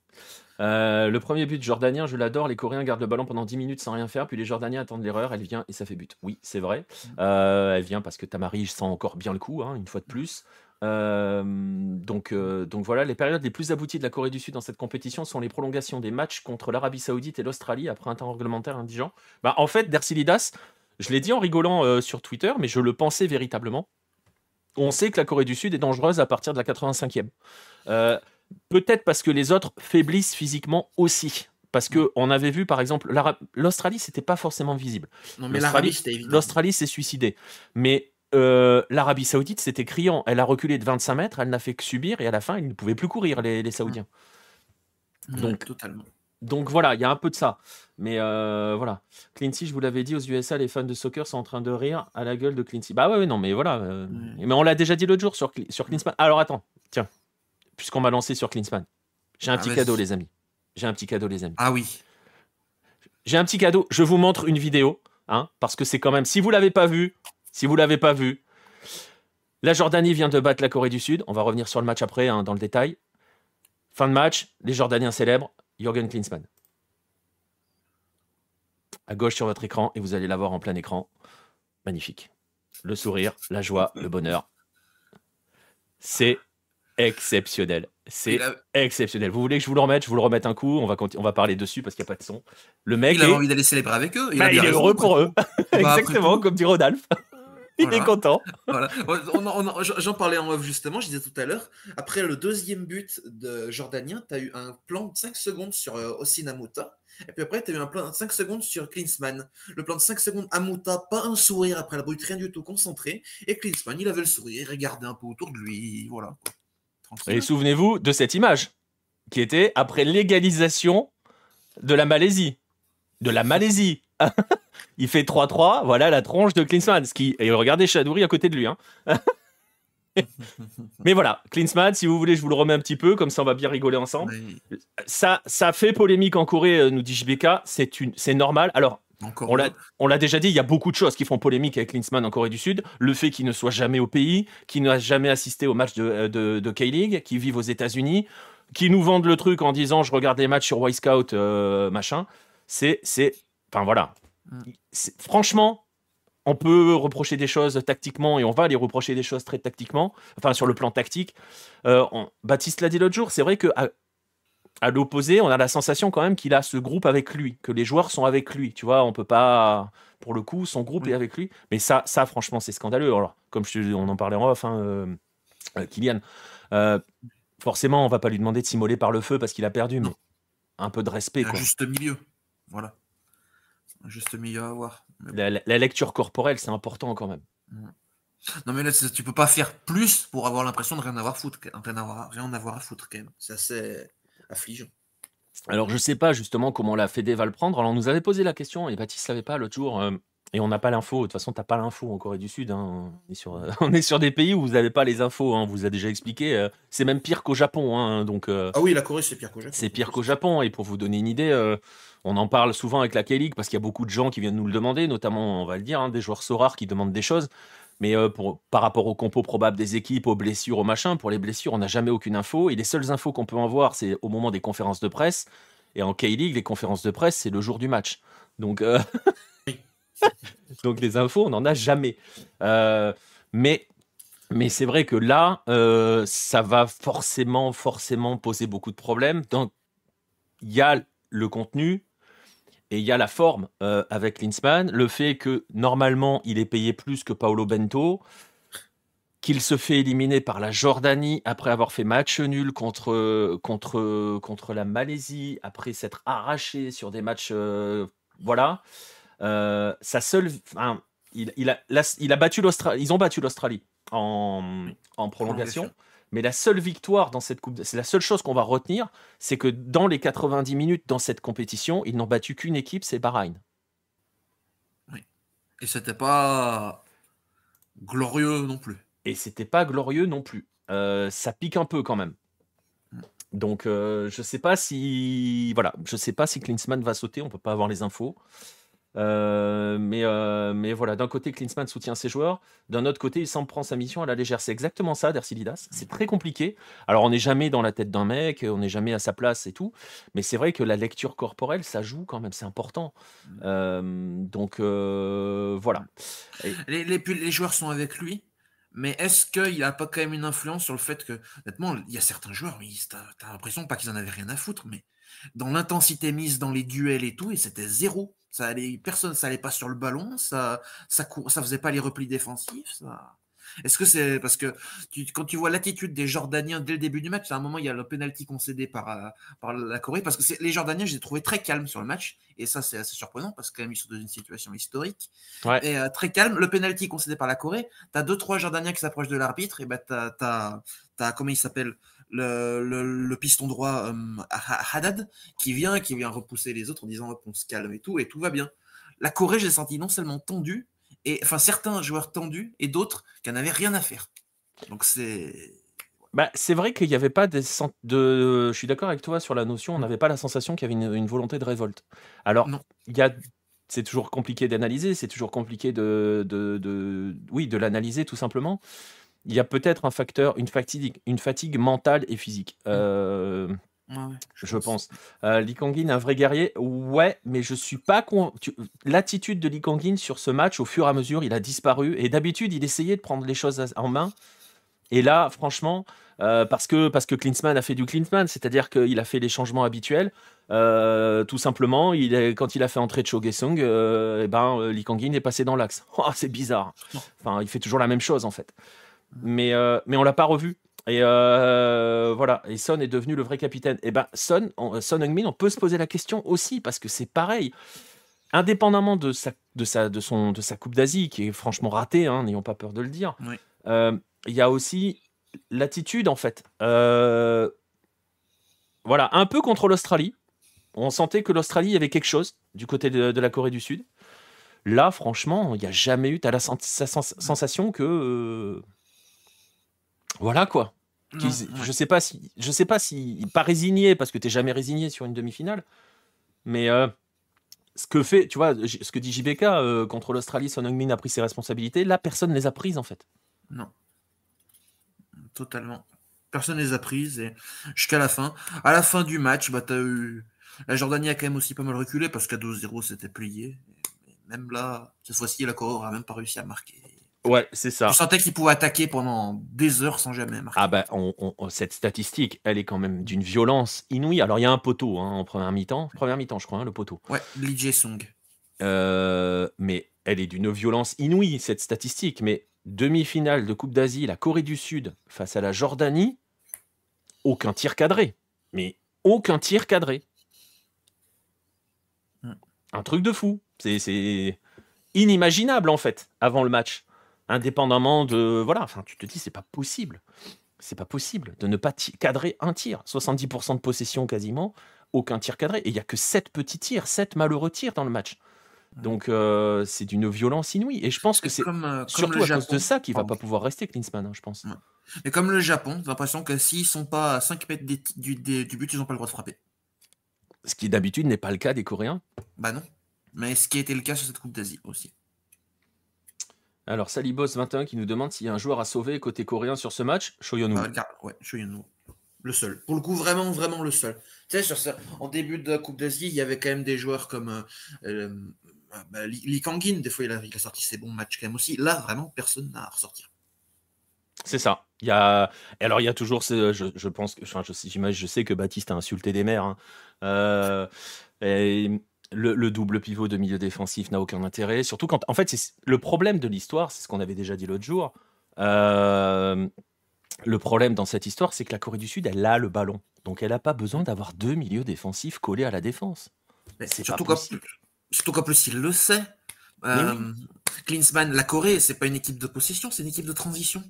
Le premier but jordanien, je l'adore. Les Coréens gardent le ballon pendant 10 minutes sans rien faire, puis les Jordaniens attendent l'erreur, elle vient et ça fait but. Oui, c'est vrai. Elle vient parce que Tamari sent encore bien le coup, une fois de plus. Donc voilà, les périodes les plus abouties de la Corée du Sud dans cette compétition sont les prolongations des matchs contre l'Arabie Saoudite et l'Australie après un temps réglementaire indigent. En fait, Dercilidas, je l'ai dit en rigolant sur Twitter, mais je le pensais véritablement. On sait que la Corée du Sud est dangereuse à partir de la 85e. Peut-être parce que les autres faiblissent physiquement aussi. Parce qu'on avait vu, par exemple, l'Australie, c'était pas forcément visible. Non, mais l'Arabie, c'était évident. L'Australie s'est suicidée. Mais l'Arabie Saoudite, c'était criant. Elle a reculé de 25 mètres, elle n'a fait que subir, et à la fin, ils ne pouvaient plus courir, les Saoudiens. Donc, totalement. Donc voilà, il y a un peu de ça. Mais voilà. Clincy, je vous l'avais dit, aux USA, les fans de soccer sont en train de rire à la gueule de Clincy. Bah ouais, non, mais voilà. Mais on l'a déjà dit l'autre jour sur Klinsmann. Alors attends, tiens. Puisqu'on m'a lancé sur Klinsmann. J'ai un petit cadeau, les amis. Ah oui. J'ai un petit cadeau. Je vous montre une vidéo. Parce que c'est quand même... Si vous l'avez pas vu, la Jordanie vient de battre la Corée du Sud. On va revenir sur le match après, dans le détail. Fin de match, les Jordaniens célèbrent. Jürgen Klinsmann. À gauche sur votre écran, et vous allez l'avoir en plein écran. Magnifique. Le sourire, la joie, le bonheur. C'est exceptionnel. C'est exceptionnel. Vous voulez que je vous le remette? Je vous le remette un coup. On va parler dessus parce qu'il n'y a pas de son. Le mec il a envie d'aller célébrer avec eux. Il est heureux pour eux. Exactement, comme dit Rodolphe. Il est content. Voilà. J'en parlais en off justement, je disais tout à l'heure. Après le deuxième but de Jordanien, tu as eu un plan de 5 secondes sur Hossein Amouta. Et puis après, tu as eu un plan de 5 secondes sur Klinsmann. Le plan de 5 secondes, Amouta, pas un sourire après la brute, rien du tout, concentré. Et Klinsmann, il avait le sourire, regardait un peu autour de lui. Voilà. Et souvenez-vous de cette image qui était après l'égalisation de la Malaisie. De la Malaisie. Il fait 3-3, voilà la tronche de Klinsmann. Et regardez Chadouri à côté de lui. Hein. Mais voilà, Klinsmann, si vous voulez, je vous le remets un petit peu, comme ça on va bien rigoler ensemble. Mais Ça fait polémique en Corée, nous dit JBK, c'est normal. Alors, encore on l'a heureux. on l'a déjà dit, il y a beaucoup de choses qui font polémique avec Klinsmann en Corée du Sud. Le fait qu'il ne soit jamais au pays, qu'il n'a jamais assisté au match de K-League, qu'il vive aux États-Unis, qu'il nous vendent le truc en disant je regarde les matchs sur Y-Scout, machin. Enfin voilà. Mm. Franchement, on peut reprocher des choses tactiquement et on va les reprocher des choses très tactiquement, enfin sur le plan tactique. Baptiste l'a dit l'autre jour, c'est vrai que à l'opposé, on a la sensation quand même qu'il a ce groupe avec lui, que les joueurs sont avec lui. Tu vois, on peut pas, pour le coup, son groupe est Oui. avec lui. Mais ça franchement, c'est scandaleux. Alors, comme on en parlait en off, hein, Kylian, euh, forcément, on va pas lui demander de s'immoler par le feu parce qu'il a perdu, mais Non, un peu de il respect, y a un quoi. juste milieu. Voilà. Un juste milieu à avoir. Mais bon. La lecture corporelle, c'est important quand même. Mm. Non, mais là, tu peux pas faire plus pour avoir l'impression de rien avoir rien avoir à foutre, quand même. C'est assez affligeant. Alors, je sais pas justement comment la Fédé va le prendre. Alors, on nous avait posé la question, et Baptiste savait pas l'autre jour, et on n'a pas l'info. De toute façon, t'as pas l'info en Corée du Sud. Hein. On est sur des pays où vous n'avez pas les infos. Hein. On vous a déjà expliqué. C'est même pire qu'au Japon. Hein. Donc, Ah oui, la Corée, c'est pire qu'au Japon. c'est pire qu'au Japon. Et pour vous donner une idée, on en parle souvent avec la K-League parce qu'il y a beaucoup de gens qui viennent nous le demander, notamment, on va le dire, hein, des joueurs rares qui demandent des choses. Mais par rapport aux compos probables des équipes, aux blessures, aux machins, pour les blessures, on n'a jamais aucune info. Et les seules infos qu'on peut en voir, c'est au moment des conférences de presse. Et en K-League, les conférences de presse, c'est le jour du match. Donc, donc les infos, on n'en a jamais. Euh, mais mais c'est vrai que là, ça va forcément poser beaucoup de problèmes. Donc, il y a le contenu et il y a la forme avec Klinsmann. Le fait que normalement, il est payé plus que Paolo Bento, qu'il se fait éliminer par la Jordanie après avoir fait match nul contre la Malaisie, après s'être arraché sur des matchs. Voilà. Sa seule. Enfin, il a battu l'Australie. Ils ont battu l'Australie en prolongation. Prolongation. Mais la seule victoire dans cette coupe, c'est la seule chose qu'on va retenir, c'est que dans les 90 minutes dans cette compétition, ils n'ont battu qu'une équipe, c'est Bahreïn. Oui. Et c'était pas glorieux non plus. Et c'était pas glorieux non plus. Ça pique un peu quand même. Mm. Donc je sais pas si je sais pas si Klinsmann va sauter, on peut pas avoir les infos. Mais voilà, d'un côté, Klinsmann soutient ses joueurs, d'un autre côté, il s'en prend sa mission à la légère. C'est exactement ça, Dercilidas. C'est très compliqué. Alors, on n'est jamais dans la tête d'un mec, on n'est jamais à sa place et tout, mais c'est vrai que la lecture corporelle, ça joue quand même, c'est important. Donc, voilà. Et- Les joueurs sont avec lui, mais est-ce qu'il n'a pas quand même une influence sur le fait que, honnêtement, il y a certains joueurs, t'as l'impression pas qu'ils en avaient rien à foutre, mais dans l'intensité mise dans les duels et tout, et c'était zéro. Ça allait pas sur le ballon, ça faisait pas les replis défensifs. Est-ce que c'est parce que quand tu vois l'attitude des Jordaniens dès le début du match, à un moment il y a le penalty concédé par la Corée, parce que les Jordaniens, je les ai trouvés très calmes sur le match, et ça c'est assez surprenant parce que quand même ils sont dans une situation historique. ouais. Et très calme, le penalty concédé par la Corée, t'as 2-3 Jordaniens qui s'approchent de l'arbitre, et bah comment il s'appelle, le piston droit Haddad qui vient repousser les autres en disant hop, on se calme et tout va bien. La Corée, j'ai senti non seulement tendue, et enfin certains joueurs tendus et d'autres qui n'en avaient rien à faire. Donc Bah, c'est vrai qu'il n'y avait pas de. Je suis d'accord avec toi sur la notion, on n'avait pas la sensation qu'il y avait une volonté de révolte. Alors, non. il y a. C'est toujours compliqué d'analyser, c'est toujours compliqué oui, de l'analyser tout simplement. Il y a peut-être un facteur, une fatigue mentale et physique. Ouais, ouais, Je pense. Lee Kang-in, un vrai guerrier, ouais, mais je suis pas l'attitude de Lee Kang-in sur ce match, au fur et à mesure, il a disparu. Et d'habitude, il essayait de prendre les choses en main. Et là, franchement, parce que Klinsmann a fait du Klinsmann, c'est-à-dire qu'il a fait les changements habituels. Tout simplement, quand il a fait entrer Cho Gae-sung, Lee Kang-in est passé dans l'axe. Oh, c'est bizarre. Enfin, il fait toujours la même chose en fait. Mais on l'a pas revu. Et voilà. Et Son est devenu le vrai capitaine. Et ben Son Heung-min, on peut se poser la question aussi parce que c'est pareil. Indépendamment de sa Coupe d'Asie qui est franchement ratée, hein, n'ayons pas peur de le dire. Oui. Il y a aussi l'attitude en fait. Voilà, un peu contre l'Australie. On sentait que l'Australie, il y avait quelque chose du côté de la Corée du Sud. Là, franchement, il n'y a jamais eu. Tu as la sensation que. Voilà quoi. Non, ouais. Je sais pas si. Pas résigné, parce que tu n'es jamais résigné sur une demi-finale. Mais ce que fait. Tu vois, ce que dit JBK contre l'Australie, Son Heung-min a pris ses responsabilités. Là, personne ne les a prises en fait. Non, totalement. Personne ne les a prises et jusqu'à la fin. À la fin du match, bah, t'as eu. La Jordanie a quand même aussi pas mal reculé parce qu'à 2-0, c'était plié. Et même là, cette fois-ci, la Corée n'a même pas réussi à marquer. Ouais, c'est Tu ça. sentais qu'ils pouvaient attaquer pendant des heures sans jamais Ah marquer. bah, cette statistique, elle est quand même d'une violence inouïe. Alors, il y a un poteau en première mi-temps. Première mi-temps, je crois, le poteau. Ouais, Lee Jae-sung. Mais elle est d'une violence inouïe, cette statistique. Mais demi-finale de Coupe d'Asie, la Corée du Sud face à la Jordanie, aucun tir cadré. Mais aucun tir cadré. Un truc de fou. C'est inimaginable, en fait, avant le match. Indépendamment de... Voilà, enfin, tu te dis, c'est pas possible. C'est pas possible de ne pas cadrer un tir. 70% de possession quasiment, aucun tir cadré. Et il n'y a que 7 petits tirs, 7 malheureux tirs dans le match. Donc c'est d'une violence inouïe. Et je pense que C'est c'est comme le surtout à cause de Japon. ça qu'il va Pardon. pas pouvoir rester, Klinsmann, je pense. Ouais. Mais comme le Japon, j'ai l'impression que s'ils sont pas à 5 mètres du but, ils n'ont pas le droit de frapper. Ce qui d'habitude n'est pas le cas des Coréens. Bah non. Mais ce qui a été le cas sur cette Coupe d'Asie aussi. Alors Salibos21 qui nous demande s'il y a un joueur à sauver côté coréen sur ce match. Shoyonu. Ouais, Shoyunu. Le seul. Pour le coup, vraiment, vraiment le seul. Tu sais, sur ça, en début de la Coupe d'Asie, il y avait quand même des joueurs comme Lee Kangin. Des fois, il a sorti ses bons matchs quand même aussi. Là, vraiment, personne n'a à ressortir. C'est ça. Alors il y a toujours je pense que, enfin, je sais que Baptiste a insulté des mères. Hein. Et le double pivot de milieu défensif n'a aucun intérêt. Surtout quand, en fait, c'est le problème de l'histoire, c'est ce qu'on avait déjà dit l'autre jour. Le problème dans cette histoire, c'est que la Corée du Sud, elle a le ballon. Donc elle n'a pas besoin d'avoir 2 milieux défensifs collés à la défense. C'est pas possible. Surtout qu'en plus, il le sait. Oui. Klinsmann, la Corée, c'est pas une équipe de possession, c'est une équipe de transition.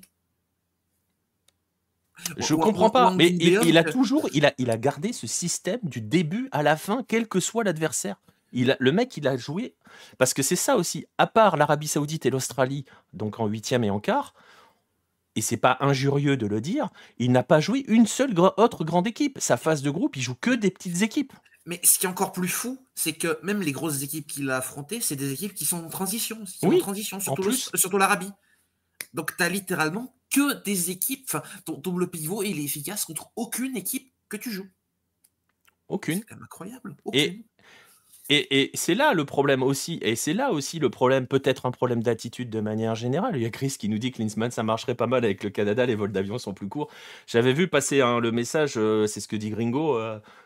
Je comprends pas, mais il a gardé ce système du début à la fin, quel que soit l'adversaire. Le mec, il a joué, parce que c'est ça aussi, à part l'Arabie Saoudite et l'Australie, donc en huitième et en quart, et c'est pas injurieux de le dire, il n'a pas joué une seule autre grande équipe. Sa phase de groupe, il joue que des petites équipes. Mais ce qui est encore plus fou, c'est que même les grosses équipes qu'il a affrontées, c'est des équipes qui sont en transition. Surtout l'Arabie. Donc, tu as littéralement que des équipes. Enfin, ton double pivot, il est efficace contre aucune équipe que tu joues. Aucune. C'est quand même incroyable. Aucune. Et c'est là le problème aussi. Et c'est là aussi le problème, peut-être un problème d'attitude de manière générale. Il y a Chris qui nous dit que Klinsmann, ça marcherait pas mal avec le Canada, les vols d'avion sont plus courts. J'avais vu passer le message, c'est ce que dit Gringo,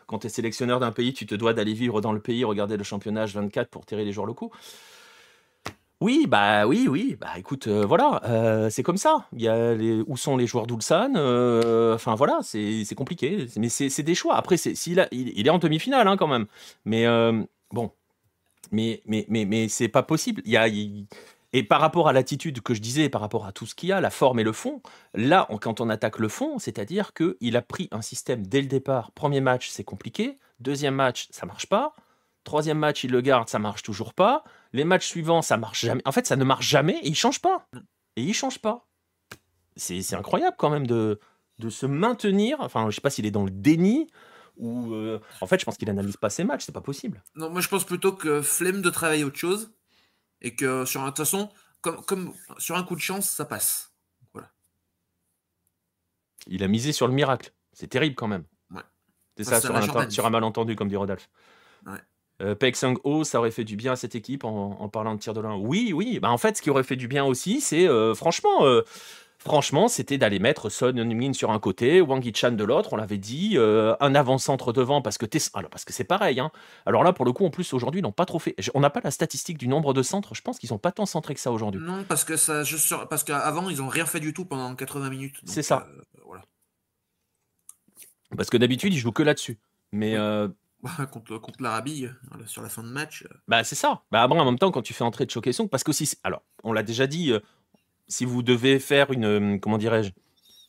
quand tu es sélectionneur d'un pays, tu te dois d'aller vivre dans le pays, regarder le championnat 24 pour tirer les joueurs locaux. Oui, écoute, voilà, c'est comme ça. Il y a où sont les joueurs d'Ulsan enfin voilà, c'est compliqué. Mais c'est des choix. Après, il est en demi-finale hein, quand même. Mais bon, mais c'est pas possible. Et par rapport à l'attitude que je disais, par rapport à tout ce qu'il y a, la forme et le fond, là, quand on attaque le fond, c'est-à-dire qu'il a pris un système dès le départ. Premier match, c'est compliqué. Deuxième match, ça marche pas. Troisième match, il le garde, ça marche toujours pas. Les matchs suivants, ça marche jamais. En fait, ça ne marche jamais et il change pas. Et il change pas. C'est incroyable quand même de se maintenir. Enfin, je sais pas s'il est dans le déni ou en fait, je pense qu'il analyse pas ses matchs. C'est pas possible. Non, moi je pense plutôt que flemme de travailler autre chose et que de toute façon, comme sur un coup de chance, ça passe. Voilà. Il a misé sur le miracle. C'est terrible quand même. Ouais. C'est ça, sur un malentendu, comme dit Rodolphe. Ouais. Paek Sang-ho, ça aurait fait du bien à cette équipe en parlant de tir de loin. Oui. Bah, en fait, ce qui aurait fait du bien aussi, c'est franchement, c'était d'aller mettre Son Heung-min sur un côté, Wang Hee-chan de l'autre, on l'avait dit, un avant-centre devant, parce que c'est pareil. Hein. Alors là, pour le coup, en plus, aujourd'hui, ils n'ont pas trop fait. On n'a pas la statistique du nombre de centres, je pense qu'ils n'ont pas tant centré que ça aujourd'hui. Non, parce qu'avant, ils n'ont rien fait du tout pendant 80 minutes. C'est ça. Voilà. Parce que d'habitude, ils jouent que là-dessus. Mais... Oui. Contre l'Arabie, sur la fin de match. Bah, c'est ça. Bah, bon, en même temps, quand tu fais entrer de Choquesson, parce que alors, on l'a déjà dit, si vous devez faire comment dirais-je,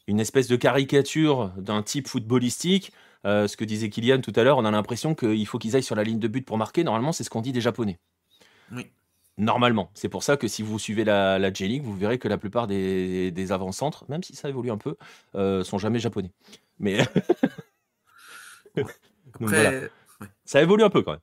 une espèce de caricature d'un type footballistique, Ce que disait Kylian tout à l'heure, on a l'impression qu'il faut qu'ils aillent sur la ligne de but pour marquer. Normalement, c'est ce qu'on dit des Japonais. Oui. Normalement. C'est pour ça que si vous suivez la J-League, vous verrez que la plupart des avant-centres, même si ça évolue un peu, sont jamais japonais. Mais donc voilà, Après, ouais, ça évolue un peu quand même.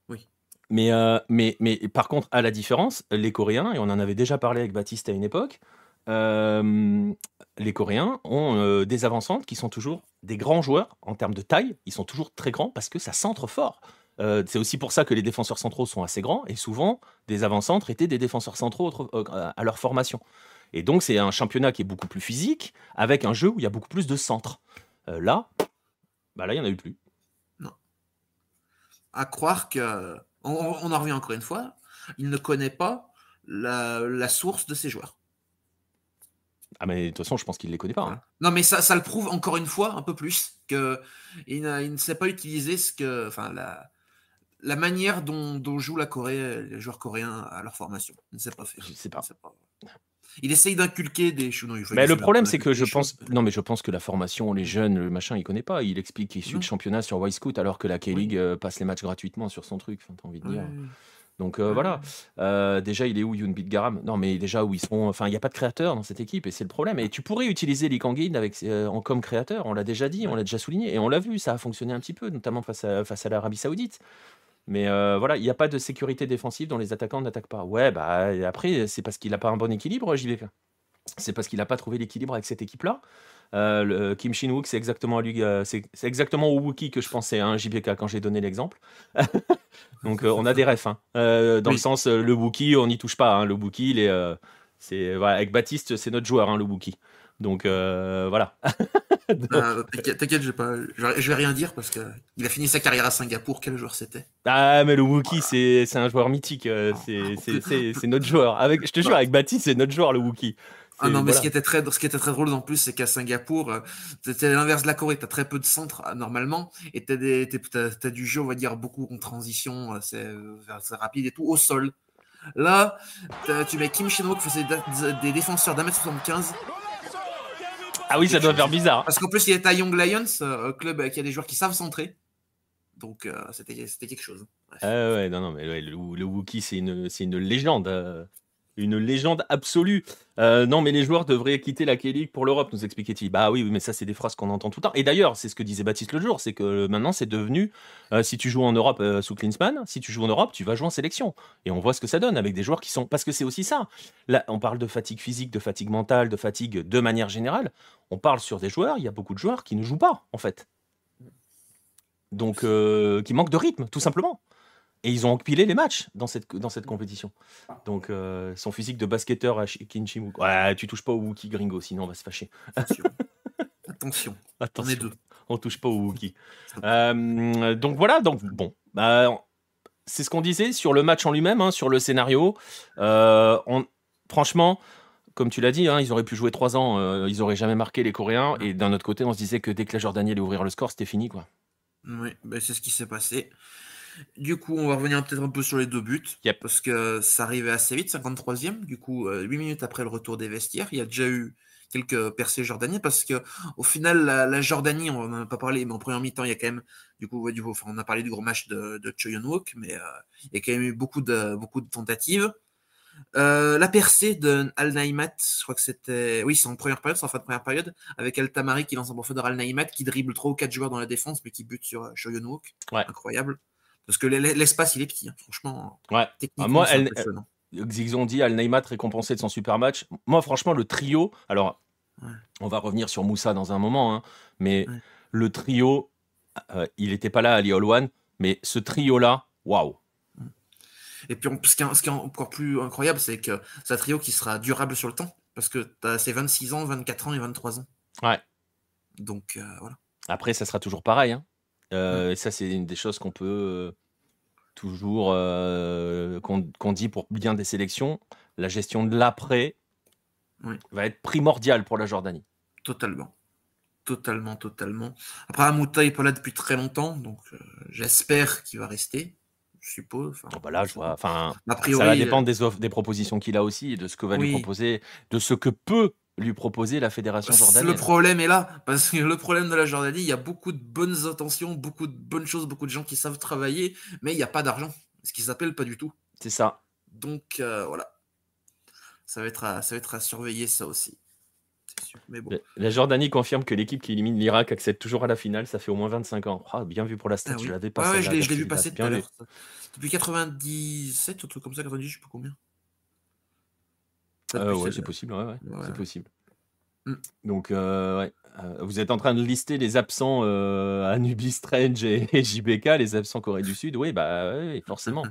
oui. Mais par contre, à la différence, les Coréens, et on en avait déjà parlé avec Baptiste à une époque, les Coréens ont des avant-centres qui sont toujours des grands joueurs en termes de taille. Ils sont toujours très grands parce que ça centre fort. C'est aussi pour ça que les défenseurs centraux sont assez grands et souvent des avant-centres étaient des défenseurs centraux à leur formation. Et donc c'est un championnat qui est beaucoup plus physique avec un jeu où il y a beaucoup plus de centres. Là, il n'y en a eu plus. Non. À croire que. On en revient encore une fois. Il ne connaît pas la source de ses joueurs. Ah mais de toute façon, je pense qu'il les connaît pas, hein. Voilà. Non, mais ça le prouve encore une fois un peu plus que il ne sait pas utiliser la manière dont joue la Corée, les joueurs coréens à leur formation. Il ne sait pas faire. Je sais pas. Il essaye d'inculquer des choses. Non, Mais le problème, c'est que je pense, non, mais je pense que la formation, les jeunes, le machin, il connaît pas. Il explique qu'il suit Non. le championnat sur Y-Scout alors que la K-League Oui. passe les matchs gratuitement sur son truc. Enfin, t'as envie de dire. Ouais. Donc Ouais. voilà. Déjà, il est où Yoonbit Garam? Non, mais déjà où ils seront. Enfin, il n'y a pas de créateur dans cette équipe et c'est le problème. Et tu pourrais utiliser Lee Kang-in comme créateur. On l'a déjà dit, on l'a déjà souligné et on l'a vu. Ça a fonctionné un petit peu, notamment face à l'Arabie Saoudite. Mais voilà, il n'y a pas de sécurité défensive dont les attaquants n'attaquent pas. Ouais, bah après, c'est parce qu'il n'a pas un bon équilibre, JVK. C'est parce qu'il n'a pas trouvé l'équilibre avec cette équipe-là. Le Kim Shin-wook, c'est exactement à lui, c'est exactement au Wookie que je pensais, hein, JPK, quand j'ai donné l'exemple. Donc on a des refs, hein. Dans le Oui. sens, le Wookie, on n'y touche pas, hein. Le Wookie, voilà, avec Baptiste, c'est notre joueur, hein, le Wookie. Donc voilà. T'inquiète, je vais rien dire parce que il a fini sa carrière à Singapour. Quel joueur c'était? Ah, mais le Wookie, c'est un joueur mythique. C'est notre joueur. Je te jure, avec Baptiste, c'est notre joueur, le Wookie. Ah non, mais Voilà. ce qui était très drôle en plus, c'est qu'à Singapour, c'était l'inverse de la Corée. T'as très peu de centres normalement, et t'as du jeu, on va dire, beaucoup en transition, c'est rapide et tout, au sol. Là, tu mets Kim Shin-wook qui faisait des défenseurs d'1m75. Ah oui, ça doit faire bizarre, hein. Parce qu'en plus, il est à Young Lions, club qui a des joueurs qui savent centrer. Donc, c'était quelque chose. Bref. Ah ouais, non, mais ouais, le Wookie, c'est une légende. Une légende absolue. Non, mais les joueurs devraient quitter la K-League pour l'Europe, nous expliquait-il. Bah oui, mais ça, c'est des phrases qu'on entend tout le temps. Et d'ailleurs, c'est ce que disait Baptiste le jour, c'est que maintenant, c'est devenu, si tu joues en Europe sous Klinsmann, si tu joues en Europe, tu vas jouer en sélection. Et on voit ce que ça donne avec des joueurs qui sont... Parce que c'est aussi ça. Là, on parle de fatigue physique, de fatigue mentale, de fatigue de manière générale. On parle sur des joueurs, il y a beaucoup de joueurs qui ne jouent pas, en fait. Donc, qui manquent de rythme, tout simplement. Et ils ont empilé les matchs dans cette compétition. Donc, son physique de basketteur à Kinshimuk. Ouais, tu touches pas au Wookie Gringo, sinon on va se fâcher. Attention. Attention. On est deux. On touche pas au Wookie. Donc voilà, donc bon. C'est ce qu'on disait sur le match en lui-même, hein, sur le scénario. Franchement, comme tu l'as dit, hein, ils auraient pu jouer 3 ans, ils auraient jamais marqué les Coréens. Et d'un autre côté, on se disait que dès que la Jordanie allait ouvrir le score, c'était fini, quoi. Oui, ben c'est ce qui s'est passé. Du coup, on va revenir peut-être un peu sur les 2 buts. Yep. Parce que ça arrivait assez vite, 53e. Du coup, 8 minutes après le retour des vestiaires, il y a déjà eu quelques percées jordaniennes. Parce que au final, la Jordanie, on n'en a pas parlé, mais en première mi-temps, il y a quand même, on a parlé du gros match de Choi Yeon-wook, mais il y a quand même eu beaucoup de tentatives. La percée de Al-Naïmat, je crois que c'était. Oui, c'est en première période, c'est en fin de première période, avec El Tamari qui lance un profondeur Al-Naïmat, qui dribble 3 ou 4 joueurs dans la défense, mais qui bute sur Choi Yeon-wook. Ouais. Incroyable. Parce que l'espace, il est petit, hein. Franchement. Ouais. Techniquement, Moi, c'est impressionnant. ils ont dit Al-Naïmat récompensé de son super match. Moi, franchement, le trio. Alors, on va revenir sur Moussa dans un moment, hein, mais le trio, il n'était pas là, Ali Olwan, mais ce trio-là, waouh! Et puis, ce qui est encore plus incroyable, c'est que c'est un trio qui sera durable sur le temps. Parce que c'est 26 ans, 24 ans et 23 ans. Ouais. Donc, voilà. Après, ça sera toujours pareil, hein. Et ça, c'est une des choses qu'on peut toujours qu'on dit pour bien des sélections. La gestion de l'après va être primordiale pour la Jordanie. Totalement. Après, Amouta n'est pas là depuis très longtemps, donc j'espère qu'il va rester, je suppose. Là, je vois. A priori, ça ça va dépendre des propositions qu'il a aussi et de ce que va lui proposer, de ce que peut lui proposer la fédération Le jordanienne. problème est là, parce que le problème de la Jordanie, il y a beaucoup de bonnes intentions, beaucoup de bonnes choses, beaucoup de gens qui savent travailler, mais il n'y a pas d'argent, ce qui s'appelle pas du tout. C'est ça. Donc voilà, ça va être à surveiller ça aussi. C'est sûr. Mais bon. La Jordanie confirme que l'équipe qui élimine l'Irak accède toujours à la finale. Ça fait au moins 25 ans. Ah, bien vu pour la stat, Ah je oui. l'avais pas Ouais, celle-là. je l'ai Merci, vu Lilas. passer tout Bien à vu. l'heure. Depuis 97, un truc comme ça, 90, je sais plus combien. Ouais, c'est possible. Ouais. C'est possible. Donc, ouais. Vous êtes en train de lister les absents Anubis Strange et JBK, les absents Corée du Sud. Oui, bah oui, forcément.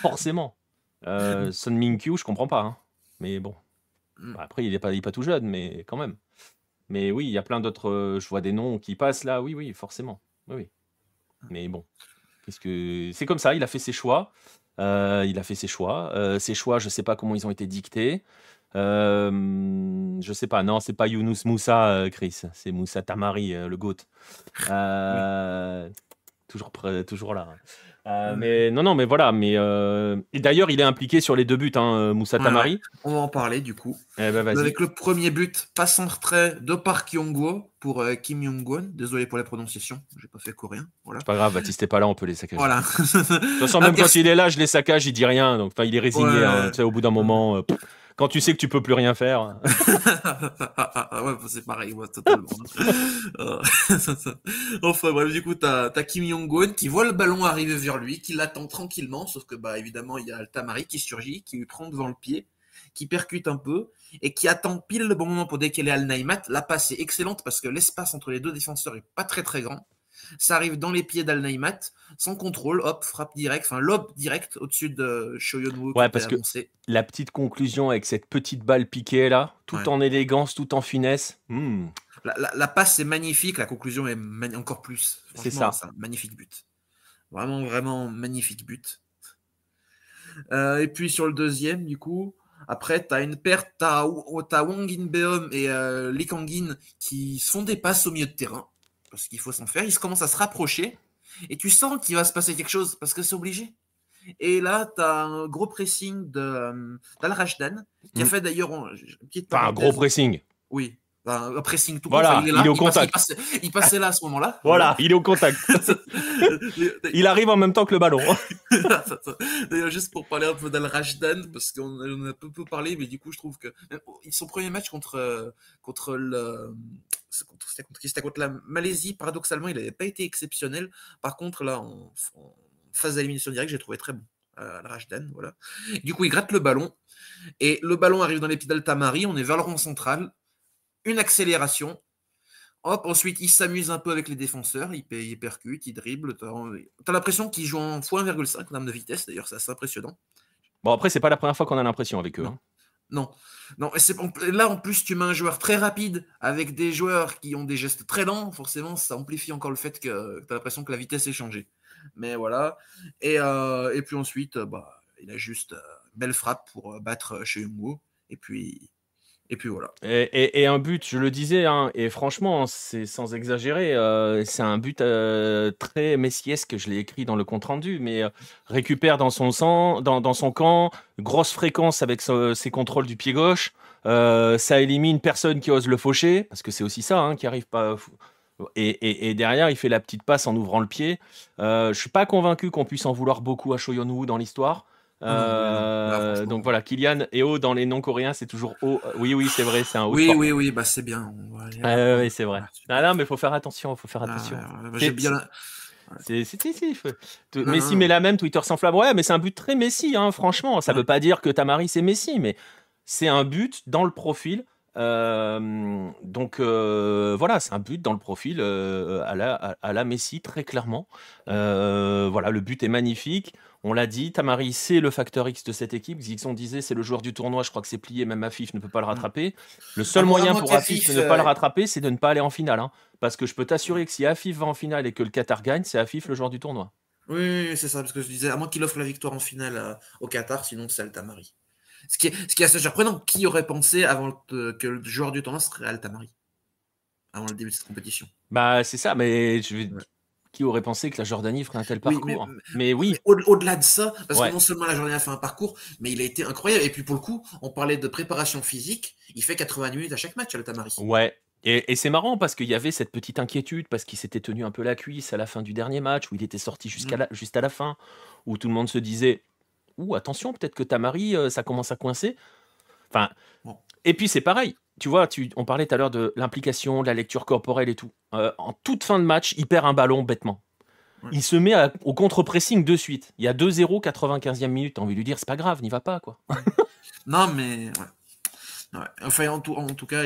Forcément. Son Min-kyu, je comprends pas. Hein. Mais bon. Après, il est pas tout jeune, mais quand même. Mais oui, il y a plein d'autres. Je vois des noms qui passent là. Oui, forcément. Oui. Mais bon. C'est comme ça, il a fait ses choix. Ses choix, je sais pas comment ils ont été dictés. Je sais pas. Non, c'est pas Younous Moussa, Chris. C'est Moussa Tamari, le GOAT. Toujours là. Mais non, mais voilà. Et d'ailleurs, il est impliqué sur les 2 buts, hein, Moussa Tamari. Ouais. On va en parler du coup. Eh ben, vas-y. Avec le premier but, passe en retrait de Park Yong-go pour Kim Yong-won. Désolé pour la prononciation, j'ai pas fait coréen. Voilà. C'est pas grave, Baptiste n'est pas là, on peut les saccager. Voilà. De toute façon, même quand il est là, je les saccage, il dit rien. Donc, il est résigné. Ouais. Hein, tu sais, au bout d'un moment, quand tu sais que tu peux plus rien faire. Ouais, c'est pareil, moi, totalement. Enfin, bref, du coup, t'as Kim Jong-un qui voit le ballon arriver vers lui, qui l'attend tranquillement, sauf que, bah, évidemment, il y a le Tamari qui surgit, qui lui prend devant le pied, qui percute un peu, et qui attend pile le bon moment pour décaler Al-Naïmat. La passe est excellente parce que l'espace entre les deux défenseurs est pas très très grand. Ça arrive dans les pieds d'Al-Naïmat, sans contrôle, hop, frappe direct, enfin lob direct au-dessus de Cho Yeon-woo qui Ouais, était parce que avancé. la petite conclusion avec cette petite balle piquée là, tout en élégance, tout en finesse. La passe est magnifique, la conclusion est encore plus. C'est ça. C'est un magnifique but. Vraiment, vraiment magnifique but. Et puis sur le deuxième, du coup, après, t'as une perte, t'as Wang In-beom et Lee Kang-in qui se font des passes au milieu de terrain, parce qu'il faut s'en faire. Ils commencent à se rapprocher, et tu sens qu'il va se passer quelque chose, parce que c'est obligé. Et là, t'as un gros pressing d'Al-Rashdan, qui a fait d'ailleurs une petite parenthèse. Un gros pressing. Oui. Un pressing tout voilà, court. Il est là. Il est au contact. Il passait là à ce moment-là. Voilà, il est au contact. Il arrive en même temps que le ballon. D'ailleurs, juste pour parler un peu d'Al-Rashdan, parce qu'on en a peu parlé, mais du coup, je trouve que son premier match contre la Malaisie, paradoxalement, il n'avait pas été exceptionnel. Par contre, là, en phase d'élimination directe, j'ai trouvé très bon. Al-Rashdan, voilà. Du coup, il gratte le ballon, et le ballon arrive dans les pieds d'Al-Tamari, on est vers le rond central, une accélération. Hop, ensuite, il s'amuse un peu avec les défenseurs, il percute, il dribble. T'as l'impression qu'il joue en x1,5 en termes de vitesse, d'ailleurs, c'est assez impressionnant. Bon, après, c'est pas la première fois qu'on a l'impression avec eux. Non. Et là, en plus, tu mets un joueur très rapide avec des joueurs qui ont des gestes très lents. Forcément, ça amplifie encore le fait que t'as l'impression que la vitesse est changée. Mais voilà. Et puis ensuite, il a juste belle frappe pour battre Cho Yeon-woo. Et puis voilà. Et un but, je le disais, hein, et franchement, c'est sans exagérer, c'est un but très messiesque, je l'ai écrit dans le compte-rendu, mais récupère dans son camp, grosse fréquence avec ses contrôles du pied gauche, ça élimine personne qui ose le faucher, parce que c'est aussi ça hein, qui arrive pas... Et derrière, il fait la petite passe en ouvrant le pied. Je suis pas convaincu qu'on puisse en vouloir beaucoup à Cho Yeon-woo dans l'histoire. Donc voilà, Kylian et O dans les noms coréens, c'est toujours O. Oui, c'est vrai, c'est un O. Oui, bah c'est bien. Oui, c'est vrai. Non, mais il faut faire attention, J'ai bien. Messi met la même, Twitter s'enflamme. Ouais, mais c'est un but très Messi, hein, franchement. Ça veut pas dire que Tamari c'est Messi, mais c'est un but dans le profil. Donc voilà, c'est un but dans le profil à la Messi, très clairement. Voilà, le but est magnifique. On l'a dit, Tamari, c'est le facteur X de cette équipe. Zixon disait, c'est le joueur du tournoi. Je crois que c'est plié, même Afif ne peut pas le rattraper. Le seul moyen pour Afif de ne pas le rattraper, c'est de ne pas aller en finale. Hein. Parce que je peux t'assurer que si Afif va en finale et que le Qatar gagne, c'est Afif le joueur du tournoi. Oui, c'est ça, parce que je disais, à moins qu'il offre la victoire en finale au Qatar, sinon c'est Al-Tamari. Ce qui est assez surprenant, qui aurait pensé avant que le joueur du tournoi serait Al-Tamari avant le début de cette compétition? Bah c'est ça, mais Qui aurait pensé que la Jordanie ferait un tel Oui, parcours? Mais oui, au-delà de ça, parce que ouais, non seulement la Jordanie a fait un parcours, mais il a été incroyable. Et puis pour le coup, on parlait de préparation physique, il fait 80 minutes à chaque match, Al Tamari. ouais. Et c'est marrant parce qu'il y avait cette petite inquiétude parce qu'il s'était tenu un peu la cuisse à la fin du dernier match où il était sorti Mm. juste à la fin, où tout le monde se disait, ouh, attention, peut-être que Tamari, ça commence à coincer. Enfin, Bon. et puis c'est pareil. Tu vois, on parlait tout à l'heure de l'implication, de la lecture corporelle et tout. En toute fin de match, il perd un ballon bêtement. Ouais. Il se met au contre-pressing de suite. Il y a 2-0, 95e minute. T'as envie de lui dire, c'est pas grave, n'y va pas, quoi. Non, mais ouais. Ouais. Enfin, en tout cas,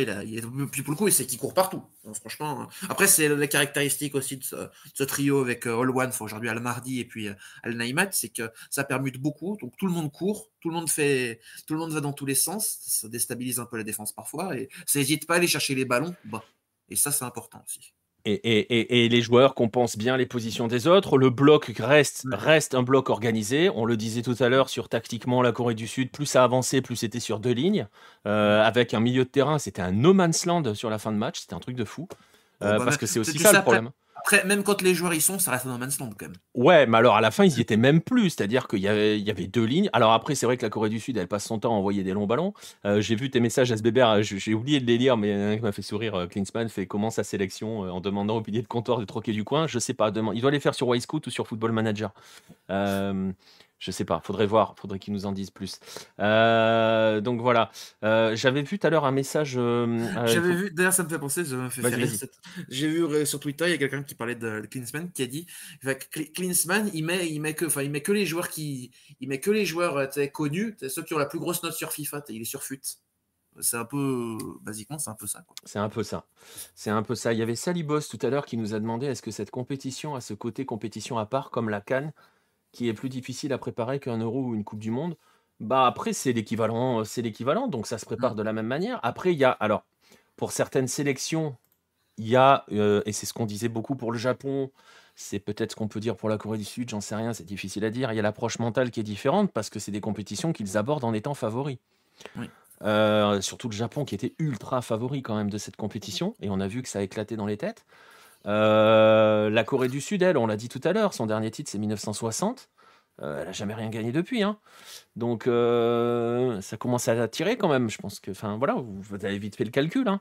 puis pour le coup, c'est qu'il court partout. Donc, franchement, après, c'est la caractéristique aussi de ce trio avec All-One, aujourd'hui Al-Mardi et puis Al-Naïmat, c'est que ça permute beaucoup. Donc tout le monde court, tout le monde va dans tous les sens. Ça déstabilise un peu la défense parfois et ça n'hésite pas à aller chercher les ballons bas. Et ça, c'est important aussi. Et les joueurs compensent bien les positions des autres. Le bloc Ouais. reste un bloc organisé. On le disait tout à l'heure sur tactiquement la Corée du Sud, plus ça avançait, plus c'était sur 2 lignes. Ouais. Avec un milieu de terrain, c'était un no man's land sur la fin de match. C'était un truc de fou. Oh, bah, Parce que c'est aussi tu ça sais, le après, problème. après, même quand les joueurs y sont, ça reste un no man's land quand même. Ouais, mais alors à la fin, ils y étaient même plus. C'est-à-dire qu'il y avait 2 lignes. Alors après, c'est vrai que la Corée du Sud, elle passe son temps à envoyer des longs ballons. J'ai vu tes messages à SBBR, j'ai oublié de les lire, mais il y en a un qui m'a fait sourire. Klinsmann fait comment sa sélection en demandant au pilier de comptoir de troquer du coin. Je sais pas. Il doit les faire sur Wisecout ou sur Football Manager. Euh, je sais pas. Faudrait voir. Faudrait qu'ils nous en disent plus. Donc voilà. J'avais vu tout à l'heure un message. J'avais vu, d'ailleurs, ça me fait penser, ça me fait Vas-y, faire rire. vas-y. J'ai vu sur Twitter, il y a quelqu'un qui parlait de Klinsmann qui a dit, enfin, Klinsmann, il met que les joueurs tu sais, connus, tu sais, ceux qui ont la plus grosse note sur FIFA, il est sur FUT. C'est un peu, basiquement, c'est un peu ça, quoi. C'est un peu ça. C'est un peu ça. Il y avait Salibos tout à l'heure qui nous a demandé est-ce que cette compétition a ce côté compétition à part comme la CAN qui est plus difficile à préparer qu'un Euro ou une Coupe du Monde? Bah après c'est l'équivalent, donc ça se Mm. prépare de la même manière. Après il y a alors pour certaines sélections, il y a et c'est ce qu'on disait beaucoup pour le Japon, c'est peut-être ce qu'on peut dire pour la Corée du Sud, j'en sais rien, c'est difficile à dire. Il y a l'approche mentale qui est différente parce que c'est des compétitions qu'ils abordent en étant favoris. Oui. Surtout le Japon qui était ultra favori quand même de cette compétition et on a vu que ça a éclaté dans les têtes. La Corée du Sud, elle, on l'a dit tout à l'heure, son dernier titre c'est 1960. Elle n'a jamais rien gagné depuis, hein. Donc ça commence à tirer quand même. Je pense que, enfin voilà, vous avez vite fait le calcul, hein.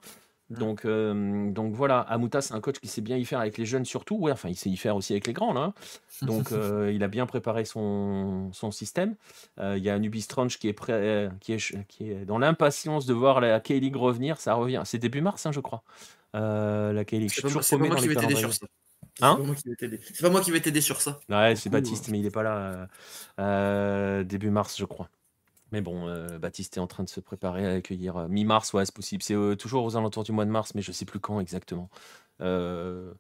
Mm. Donc voilà, Amuta c'est un coach qui sait bien y faire avec les jeunes surtout. Ouais, enfin il sait y faire aussi avec les grands là, hein. Donc il a bien préparé son système. Il y a Anubis Tranch qui est prêt, qui est dans l'impatience de voir la K-League revenir. Ça revient. C'est début mars, hein, je crois. La K-League. Je suis toujours C'est pas paumé moi dans qui les vais t'aider sur calendriers. ça. C'est Hein? pas moi qui vais t'aider. C'est pas moi qui vais t'aider sur ça. Ouais, Pour le c'est coup, Baptiste, mais il n'est pas là. Début mars, je crois. Mais bon, Baptiste est en train de se préparer à accueillir mi-mars, ouais, c'est possible. C'est toujours aux alentours du mois de mars, mais je sais plus quand exactement. Euh,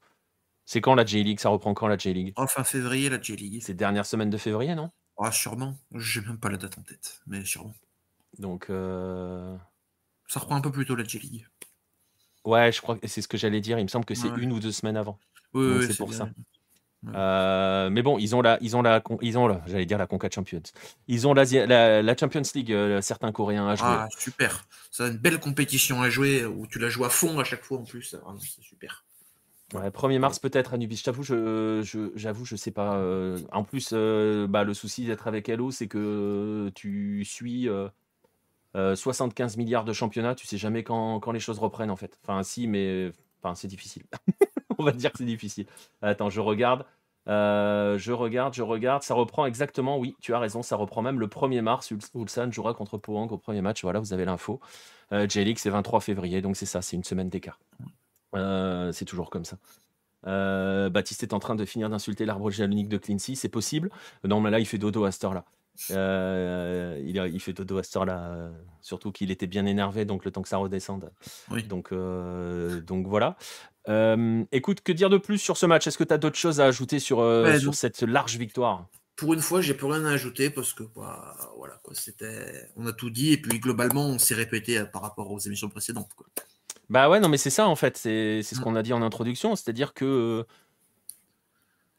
c'est quand la J-League? Ça reprend quand la J-League? fin février, la J-League. C'est dernière semaine de février, non? Ah, sûrement. J'ai même pas la date en tête, mais sûrement. Donc, Ça reprend un peu plus tôt, la J-League. ouais, je crois que c'est ce que j'allais dire. Il me semble que c'est Ouais. 1 ou 2 semaines avant. Oui, Donc oui, c'est c'est pour bien. ça. Ouais. Mais bon, j'allais dire la Conca Champions. Ils ont la Champions League, certains Coréens à jouer. Ah, super. C'est une belle compétition à jouer où tu la joues à fond à chaque fois en plus. Vraiment, c'est super. Ouais, 1er mars peut-être Anubis. Je t'avoue, j'avoue, je sais pas. En plus, bah, le souci d'être avec Hello, c'est que tu suis 75 milliards de championnats, tu sais jamais quand les choses reprennent en fait. Enfin, si, mais enfin, c'est difficile. On va dire que c'est difficile. Attends, je regarde. Ça reprend exactement, oui, tu as raison, ça reprend même le 1er mars. Ulsan jouera contre Pohang au premier match. Voilà, vous avez l'info. J-League, c'est 23 février, donc c'est ça, c'est une semaine d'écart. C'est toujours comme ça. Baptiste est en train de finir d'insulter l'arbre généalogique de Clincy, c'est possible. Non, mais là, il fait dodo à cette heure-là. Il fait dodo à cette heure-là, surtout qu'il était bien énervé, donc le temps que ça redescende. Oui. Donc voilà. Écoute, que dire de plus sur ce match? Est-ce que tu as d'autres choses à ajouter sur Donc, cette large victoire? pour une fois, j'ai plus rien à ajouter parce que voilà, quoi, on a tout dit et puis globalement, on s'est répété par rapport aux émissions précédentes, quoi. Bah ouais, non, mais c'est ça en fait, c'est ce qu'on a dit en introduction, c'est-à-dire que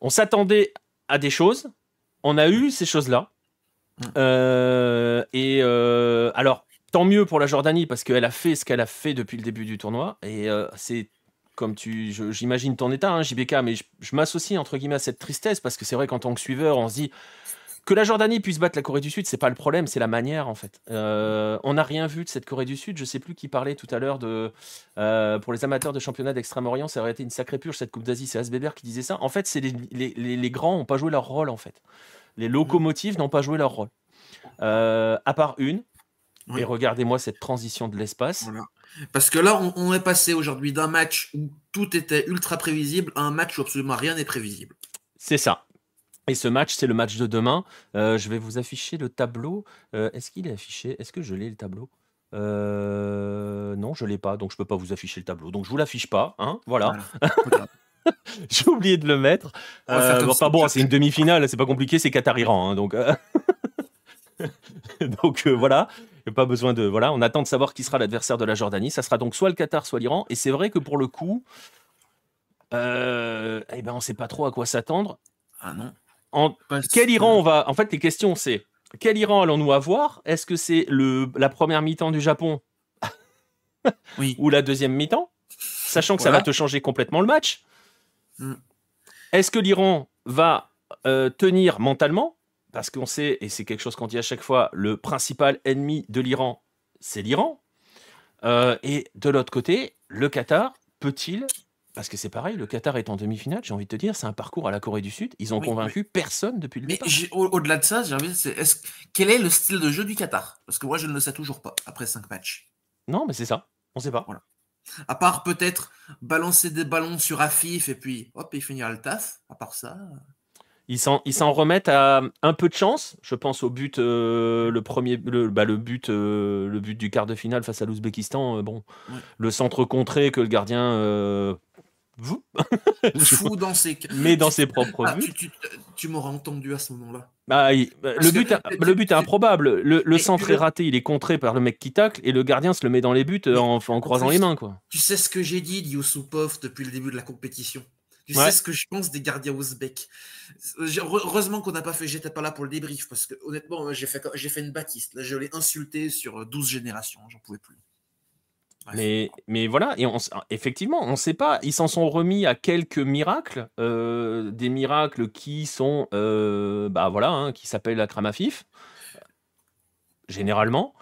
on s'attendait à des choses, on a eu ces choses-là. Alors, tant mieux pour la Jordanie parce qu'elle a fait ce qu'elle a fait depuis le début du tournoi et c'est j'imagine ton état, hein, JBK, mais je m'associe entre guillemets à cette tristesse parce que c'est vrai qu'en tant que suiveur, on se dit que la Jordanie puisse battre la Corée du Sud, c'est pas le problème, c'est la manière en fait. On n'a rien vu de cette Corée du Sud. Je sais plus qui parlait tout à l'heure de pour les amateurs de championnat d'Extrême-Orient, ça aurait été une sacrée purge cette Coupe d'Asie. C'est Asbeber qui disait ça. En fait, c'est les grands n'ont pas joué leur rôle en fait. Les locomotives n'ont pas joué leur rôle. À part une. Oui. Et regardez-moi cette transition de l'espace. Voilà. Parce que là, on est passé aujourd'hui d'un match où tout était ultra prévisible à un match où absolument rien n'est prévisible. C'est ça. Et ce match, c'est le match de demain. Je vais vous afficher le tableau. Est-ce qu'il est affiché? Est-ce que je l'ai le tableau? Non, je l'ai pas, donc je peux pas vous afficher le tableau. Donc je vous l'affiche pas, hein, voilà. J'ai oublié de le mettre. Bon, c'est une demi-finale, c'est pas compliqué, c'est Qatar-Iran, hein, donc donc voilà. Pas besoin de voilà. On attend de savoir qui sera l'adversaire de la Jordanie. Ça sera donc soit le Qatar, soit l'Iran. Et c'est vrai que pour le coup, on sait pas trop à quoi s'attendre. Ah non. Quel Iran on va... En fait, les questions, c'est quel Iran allons-nous avoir? Est-ce que c'est la première mi-temps du Japon oui. ou la deuxième mi-temps? Sachant que ça va te changer complètement le match. Est-ce que l'Iran va tenir mentalement? Parce qu'on sait, et c'est quelque chose qu'on dit à chaque fois, le principal ennemi de l'Iran, c'est l'Iran. Et de l'autre côté, le Qatar peut-il... Parce que c'est pareil, le Qatar est en demi-finale, j'ai envie de te dire, c'est un parcours à la Corée du Sud. Ils ont convaincu personne depuis le départ. Au-delà de ça, j'ai envie de dire, quel est le style de jeu du Qatar? Parce que moi, je ne le sais toujours pas, après 5 matchs. Non, mais c'est ça, on ne sait pas. Voilà. À part peut-être balancer des ballons sur Afif et puis, hop, il finira le taf. À part ça... Ils s'en remettent à un peu de chance. Je pense au but, le but du quart de finale face à l'Ouzbékistan. Le centre contré que le gardien... Fou dans ses... Mais dans ses propres buts. Tu m'auras entendu à ce moment-là. Le but est improbable. Le centre est raté, il est contré par le mec qui tacle et le gardien se le met dans les buts en croisant les mains, quoi. Tu sais ce que j'ai dit Youssoupov depuis le début de la compétition. Tu sais ce que je pense des gardiens ouzbeks. Heureusement qu'on n'a pas fait, j'étais pas là pour le débrief, parce que honnêtement, j'ai fait une bâtisse. Là, je l'ai insulté sur 12 générations, j'en pouvais plus. Mais voilà, et effectivement, on ne sait pas. Ils s'en sont remis à quelques miracles, des miracles qui sont, qui s'appellent Akram Afif, généralement.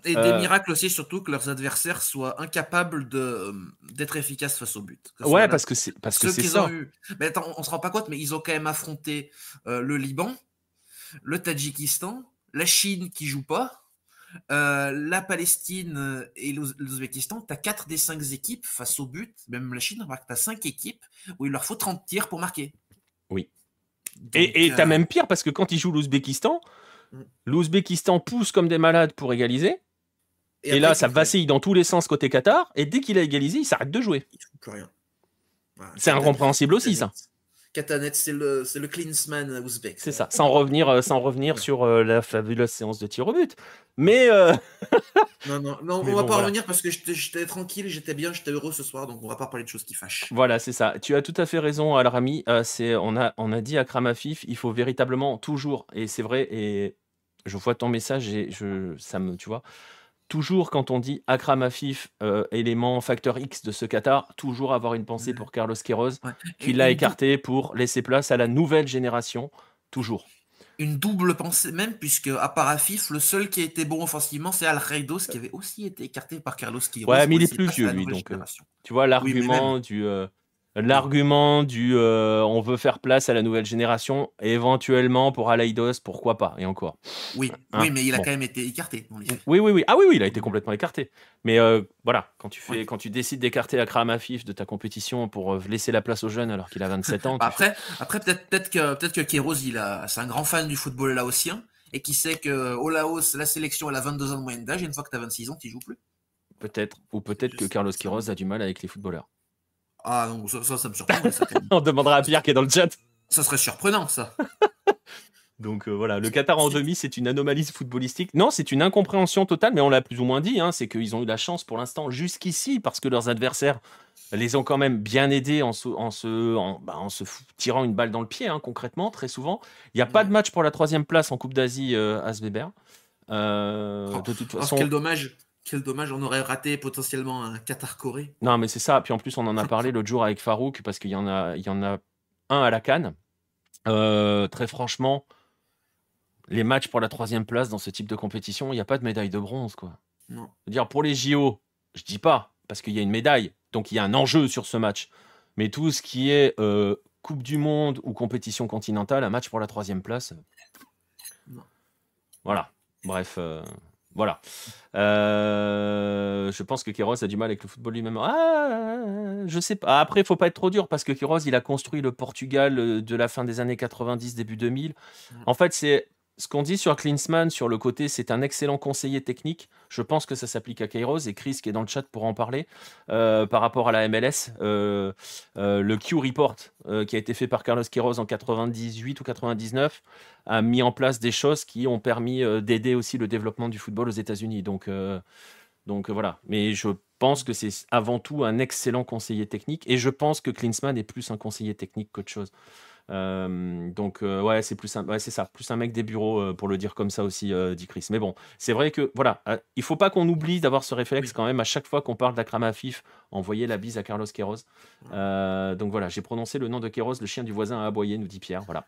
Et des miracles aussi, surtout que leurs adversaires soient incapables d'être efficaces face au but. Ouais, parce que c'est ça. Mais attends, on se rend pas compte, mais ils ont quand même affronté le Liban, le Tadjikistan, la Chine qui joue pas, la Palestine et l'Ouzbékistan. Tu as 4 des 5 équipes face au but. Même la Chine, remarque, tu as 5 équipes où il leur faut 30 tirs pour marquer. Oui. Donc, et tu as même pire, parce que quand ils jouent l'Ouzbékistan pousse comme des malades pour égaliser. Et après, là, ça vacille dans tous les sens côté Qatar. Et dès qu'il a égalisé, il s'arrête de jouer. Il ne fout plus rien. Voilà, c'est incompréhensible aussi, ça. Katanet, c'est le Klinsmann ouzbek. C'est ça, sans revenir sur la fabuleuse séance de tir au but. Mais... Non, on va pas revenir parce que j'étais tranquille, j'étais bien, j'étais heureux ce soir, donc on va pas parler de choses qui fâchent. Voilà, c'est ça. Tu as tout à fait raison, Al-Rami. On a dit à Akram Afif, il faut véritablement toujours, et c'est vrai, et je vois ton message, et tu vois... Toujours quand on dit Akram Afif, élément facteur X de ce Qatar, toujours avoir une pensée pour Carlos Queiroz, qui l'a écarté pour laisser place à la nouvelle génération, toujours. Une double pensée même, puisque à part Afif, le seul qui a été bon offensivement, c'est Al-Khaidos, qui avait aussi été écarté par Carlos Queiroz. Ouais, mais il est plus vieux, lui, donc tu vois, l'argument du on veut faire place à la nouvelle génération, éventuellement pour Al-Khaidos, pourquoi pas, et encore. Oui, mais il a quand même été écarté. Oui. Ah oui, il a été complètement écarté. Mais voilà, quand tu décides d'écarter Akram Afif de ta compétition pour laisser la place aux jeunes alors qu'il a 27 ans. Après, peut-être que Queiroz, c'est un grand fan du football laotien et qui sait qu'au Laos, la sélection elle a 22 ans de moyenne d'âge et une fois que tu as 26 ans, tu ne joues plus. Peut-être. Ou peut-être que Carlos Queiroz a du mal avec les footballeurs. Ah non, ça me surprend. On demandera à Pierre qui est dans le chat. Ça serait surprenant, ça. Donc voilà, le Qatar en demi, c'est une anomalie footballistique. Non, c'est une incompréhension totale, mais on l'a plus ou moins dit, c'est qu'ils ont eu la chance pour l'instant jusqu'ici, parce que leurs adversaires les ont quand même bien aidés en se tirant une balle dans le pied, concrètement, très souvent. Il n'y a pas de match pour la 3e place en Coupe d'Asie à Asbeber. De toute façon... quel dommage. Quel dommage, on aurait raté potentiellement un Qatar-Corée. Non, mais c'est ça. Puis en plus, on en a parlé l'autre jour avec Farouk parce qu'il y en a un à la CAN. Très franchement, les matchs pour la 3e place dans ce type de compétition, il n'y a pas de médaille de bronze, quoi. Non. Dire pour les JO, je dis pas parce qu'il y a une médaille, donc il y a un enjeu sur ce match. Mais tout ce qui est Coupe du Monde ou compétition continentale, un match pour la 3e place. Non. Voilà. Bref, voilà. Je pense que Queiroz a du mal avec le football lui-même. Je sais pas. Après, il faut pas être trop dur parce que Queiroz, il a construit le Portugal de la fin des années 90, début 2000. En fait, c'est ce qu'on dit sur Klinsmann, sur le côté, c'est un excellent conseiller technique. Je pense que ça s'applique à Queiroz et Chris, qui est dans le chat, pourra en parler. Par rapport à la MLS, le Q Report, qui a été fait par Carlos Queiroz en 98 ou 99, a mis en place des choses qui ont permis d'aider aussi le développement du football aux États-Unis. Donc voilà. Mais je pense que c'est avant tout un excellent conseiller technique et je pense que Klinsmann est plus un conseiller technique qu'autre chose. Ouais, c'est plus c'est ça, plus un mec des bureaux pour le dire comme ça aussi, dit Chris. Mais bon, c'est vrai que voilà, il faut pas qu'on oublie d'avoir ce réflexe quand même à chaque fois qu'on parle d'Akram Afif, envoyer la bise à Carlos Queiroz. Donc voilà, j'ai prononcé le nom de Queiroz, le chien du voisin a aboyé, nous dit Pierre. Voilà.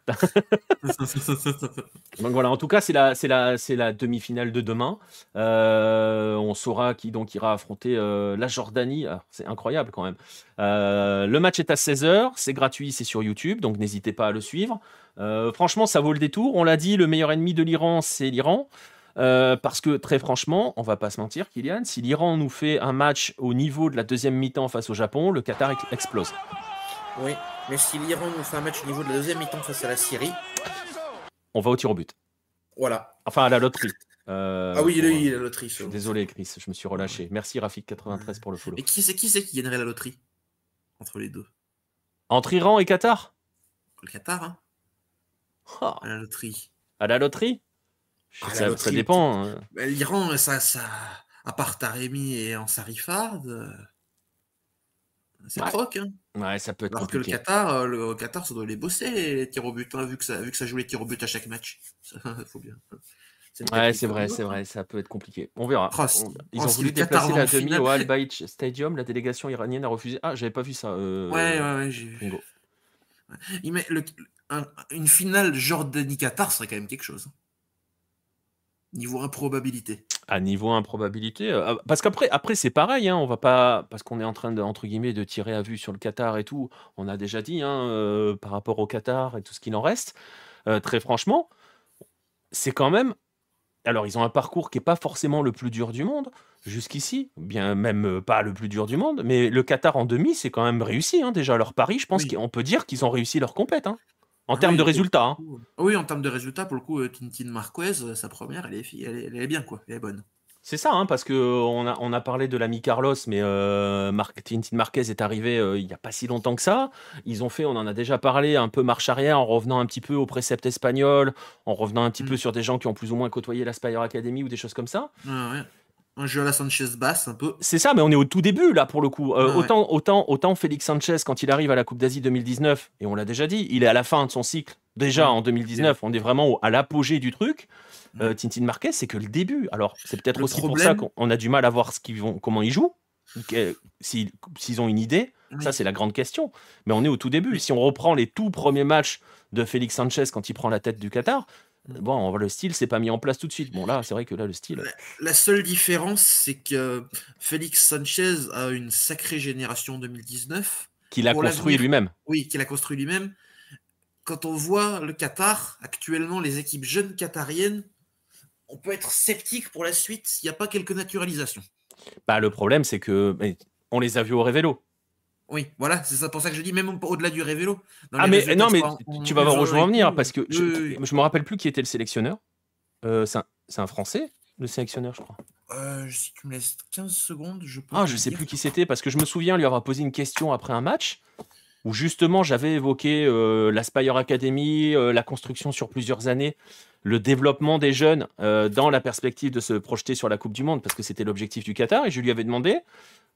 Donc voilà, en tout cas, c'est la demi-finale de demain. On saura qui donc ira affronter la Jordanie. C'est incroyable quand même. Le match est à 16h, c'est gratuit, c'est sur YouTube, donc n'hésitez pas à le suivre. Franchement, ça vaut le détour. On l'a dit, le meilleur ennemi de l'Iran, c'est l'Iran. Parce que très franchement, on va pas se mentir, Kylian, si l'Iran nous fait un match au niveau de la 2e mi-temps face au Japon, le Qatar explose. Oui, mais si l'Iran nous fait un match au niveau de la 2e mi-temps face à la Syrie, on va au tir au but. Voilà. Enfin, à la loterie. Ah oui, la loterie. Désolé, Chris, je me suis relâché. Merci, Rafik93 pour le follow. Et qui c'est qui gagnerait la loterie entre les deux? Entre Iran et Qatar? Le Qatar, hein. Oh. À la loterie. À la loterie? Ça dépend. Hein. L'Iran, ça, à part Taremi et Ansarifard, c'est troc. Hein. Ouais, ça peut être compliqué. Que le Qatar, ça doit les bosser, les tirs au but, hein, vu que ça joue les tirs au but à chaque match. Faut bien. Ouais, c'est vrai, ça peut être compliqué. On verra. Ils ont voulu déplacer la demi finale... au Al Bayt Stadium, la délégation iranienne a refusé. Ah, j'avais pas vu ça. Ouais, j'ai vu. Une finale Jordanie-Qatar serait quand même quelque chose. Niveau improbabilité. À niveau improbabilité, parce qu'après c'est pareil, hein, on va pas, parce qu'on est en train de, entre guillemets, de tirer à vue sur le Qatar et tout, on a déjà dit, hein, par rapport au Qatar et tout ce qu'il en reste, très franchement, c'est quand même, alors ils ont un parcours qui est pas forcément le plus dur du monde, jusqu'ici, bien même pas le plus dur du monde, mais le Qatar en demi, c'est quand même réussi, hein, déjà leur pari, je pense qu'on peut dire qu'ils ont réussi leur compète, hein. En termes de résultats. Hein. Oui, en termes de résultats, pour le coup, Tintin Marquez, sa première, elle est bien, quoi. Elle est bonne. C'est ça, hein, parce qu'on a parlé de l'ami Carlos, mais Tintin Marquez est arrivé il n'y a pas si longtemps que ça. Ils ont fait, on en a déjà parlé, un peu marche arrière en revenant un petit peu au précepte espagnol, en revenant un petit peu sur des gens qui ont plus ou moins côtoyé la Spire Academy ou des choses comme ça. Ouais. Un jeu à la Sanchez basse, un peu. C'est ça, mais on est au tout début, là, pour le coup. Autant Félix Sanchez, quand il arrive à la Coupe d'Asie 2019, et on l'a déjà dit, il est à la fin de son cycle. Déjà, en 2019, on est vraiment à l'apogée du truc. Tintin Marquez, c'est que le début. Alors, c'est peut-être aussi pour ça qu'on a du mal à voir comment ils jouent, s'ils ont une idée. Ça, c'est la grande question. Mais on est au tout début. Si on reprend les tout premiers matchs de Félix Sanchez quand il prend la tête du Qatar, bon, le style s'est pas mis en place tout de suite. Bon, là, c'est vrai que là, le style... La seule différence, c'est que Félix Sanchez a une sacrée génération 2019. Qu'il a construit lui-même. Oui, qu'il a construit lui-même. Quand on voit le Qatar, actuellement, les équipes jeunes qatariennes, on peut être sceptique pour la suite s'il n'y a pas quelques naturalisations. Bah, le problème, c'est que on les a vus au Révélo. Oui, voilà, c'est pour ça que je dis, même au-delà du Révélo. Mais tu vas voir où je veux en venir, parce que je me rappelle plus qui était le sélectionneur. C'est un Français, le sélectionneur, je crois. Si tu me laisses 15 secondes, je peux. Je sais plus qui c'était, parce que je me souviens lui avoir posé une question après un match, où justement j'avais évoqué la Spire Academy, la construction sur plusieurs années, le développement des jeunes dans la perspective de se projeter sur la Coupe du Monde, parce que c'était l'objectif du Qatar, et je lui avais demandé,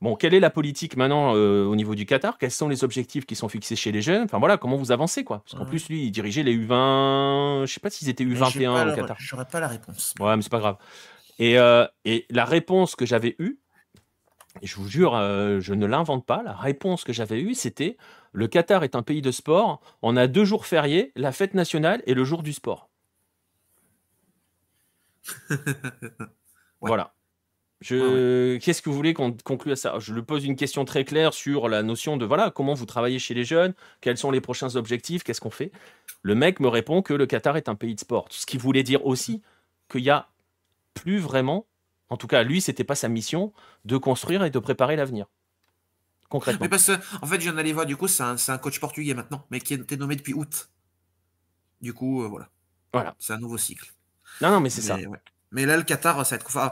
bon, quelle est la politique maintenant au niveau du Qatar? Quels sont les objectifs qui sont fixés chez les jeunes? Enfin voilà, comment vous avancez, quoi? Parce qu'en plus, lui, il dirigeait les U20, je sais pas s'ils étaient U21 au Qatar. J'aurais pas la réponse. Ouais, mais c'est pas grave. Et la réponse que j'avais eue, et je vous jure, je ne l'invente pas, la réponse que j'avais eue, c'était: le Qatar est un pays de sport, on a 2 jours fériés, la fête nationale et le jour du sport. Ouais, Voilà. ouais, ouais. Qu'est-ce que vous voulez qu'on conclue à ça? Je lui pose une question très claire sur la notion de voilà, comment vous travaillez chez les jeunes, quels sont les prochains objectifs, qu'est-ce qu'on fait? Le mec me répond que le Qatar est un pays de sport. Ce qui voulait dire aussi qu'il y a plus vraiment, en tout cas, lui, c'était pas sa mission de construire et de préparer l'avenir, Mais concrètement. parce que, en fait, je viens d'aller voir, du coup, c'est un coach portugais maintenant, mais qui a été nommé depuis août. Du coup, voilà, Voilà. c'est un nouveau cycle. Non, non, mais c'est ça. Mais ouais. Mais là, le Qatar, ça va être. Enfin,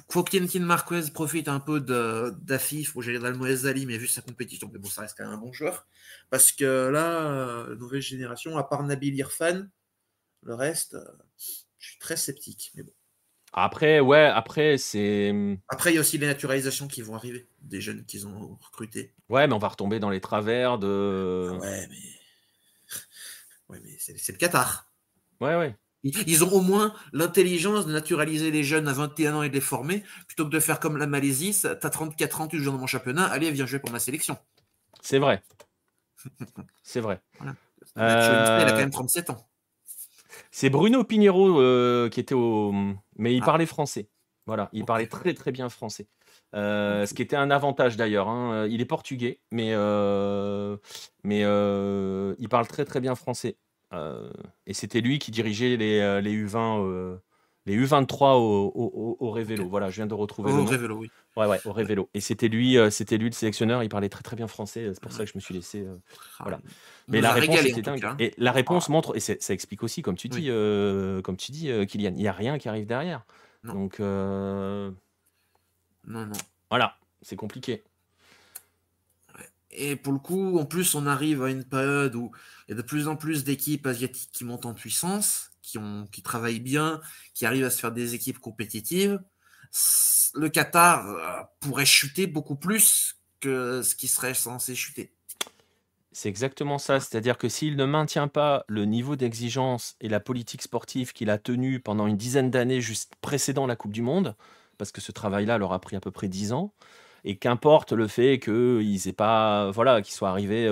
faut qu'Yenkin Marquez profite un peu d'Afif, ou j'allais dire d'Almoez Ali, mais vu sa compétition, mais bon, ça reste quand même un bon joueur. Parce que là, nouvelle génération, à part Nabil Irfan, le reste, je suis très sceptique. Mais bon. Après, ouais, après, c'est. Après, il y a aussi les naturalisations qui vont arriver, des jeunes qu'ils ont recrutés. Ouais, mais on va retomber dans les travers Ah de. ouais, mais c'est le Qatar. Ouais, ouais. Ils ont au moins l'intelligence de naturaliser les jeunes à 21 ans et de les former, plutôt que de faire comme la Malaisie, t'as 34 ans, tu joues dans mon championnat, allez, viens jouer pour ma sélection. C'est vrai. C'est vrai. Voilà. Nacho Insta, il a quand Euh, même 37 ans. C'est Bruno Pinheiro qui était au. Mais il Ah, parlait français. Voilà, il ok. parlait très très bien français. Ok. Ce qui était un avantage d'ailleurs, hein. Il est portugais, mais il parle très très bien français. Et c'était lui qui dirigeait les U20, les U23 au Ok. Révélo. Voilà, je viens de retrouver le Oh, nom. Révélo, oui. Ouais, ouais, au Révélo. Et c'était lui le sélectionneur. Il parlait très très bien français. C'est pour ça que je me suis laissé. Ah, Voilà. il Mais nous la a réponse régalé en était tout dingue. cas. Et la réponse Ah, montre, et ça explique aussi, oui. comme tu dis, Kylian, il n'y a rien qui arrive derrière. Non, Donc non, non. voilà, c'est compliqué. Et pour le coup, en plus, on arrive à une période où il y a de plus en plus d'équipes asiatiques qui montent en puissance, qui travaillent bien, qui arrivent à se faire des équipes compétitives. Le Qatar pourrait chuter beaucoup plus que ce qui serait censé chuter. C'est exactement ça. C'est-à-dire que s'il ne maintient pas le niveau d'exigence et la politique sportive qu'il a tenu pendant une dizaine d'années juste précédant la Coupe du Monde, parce que ce travail-là leur a pris à peu près 10 ans, et qu'importe le fait qu'ils aient pas, voilà, qu'ils soient arrivés,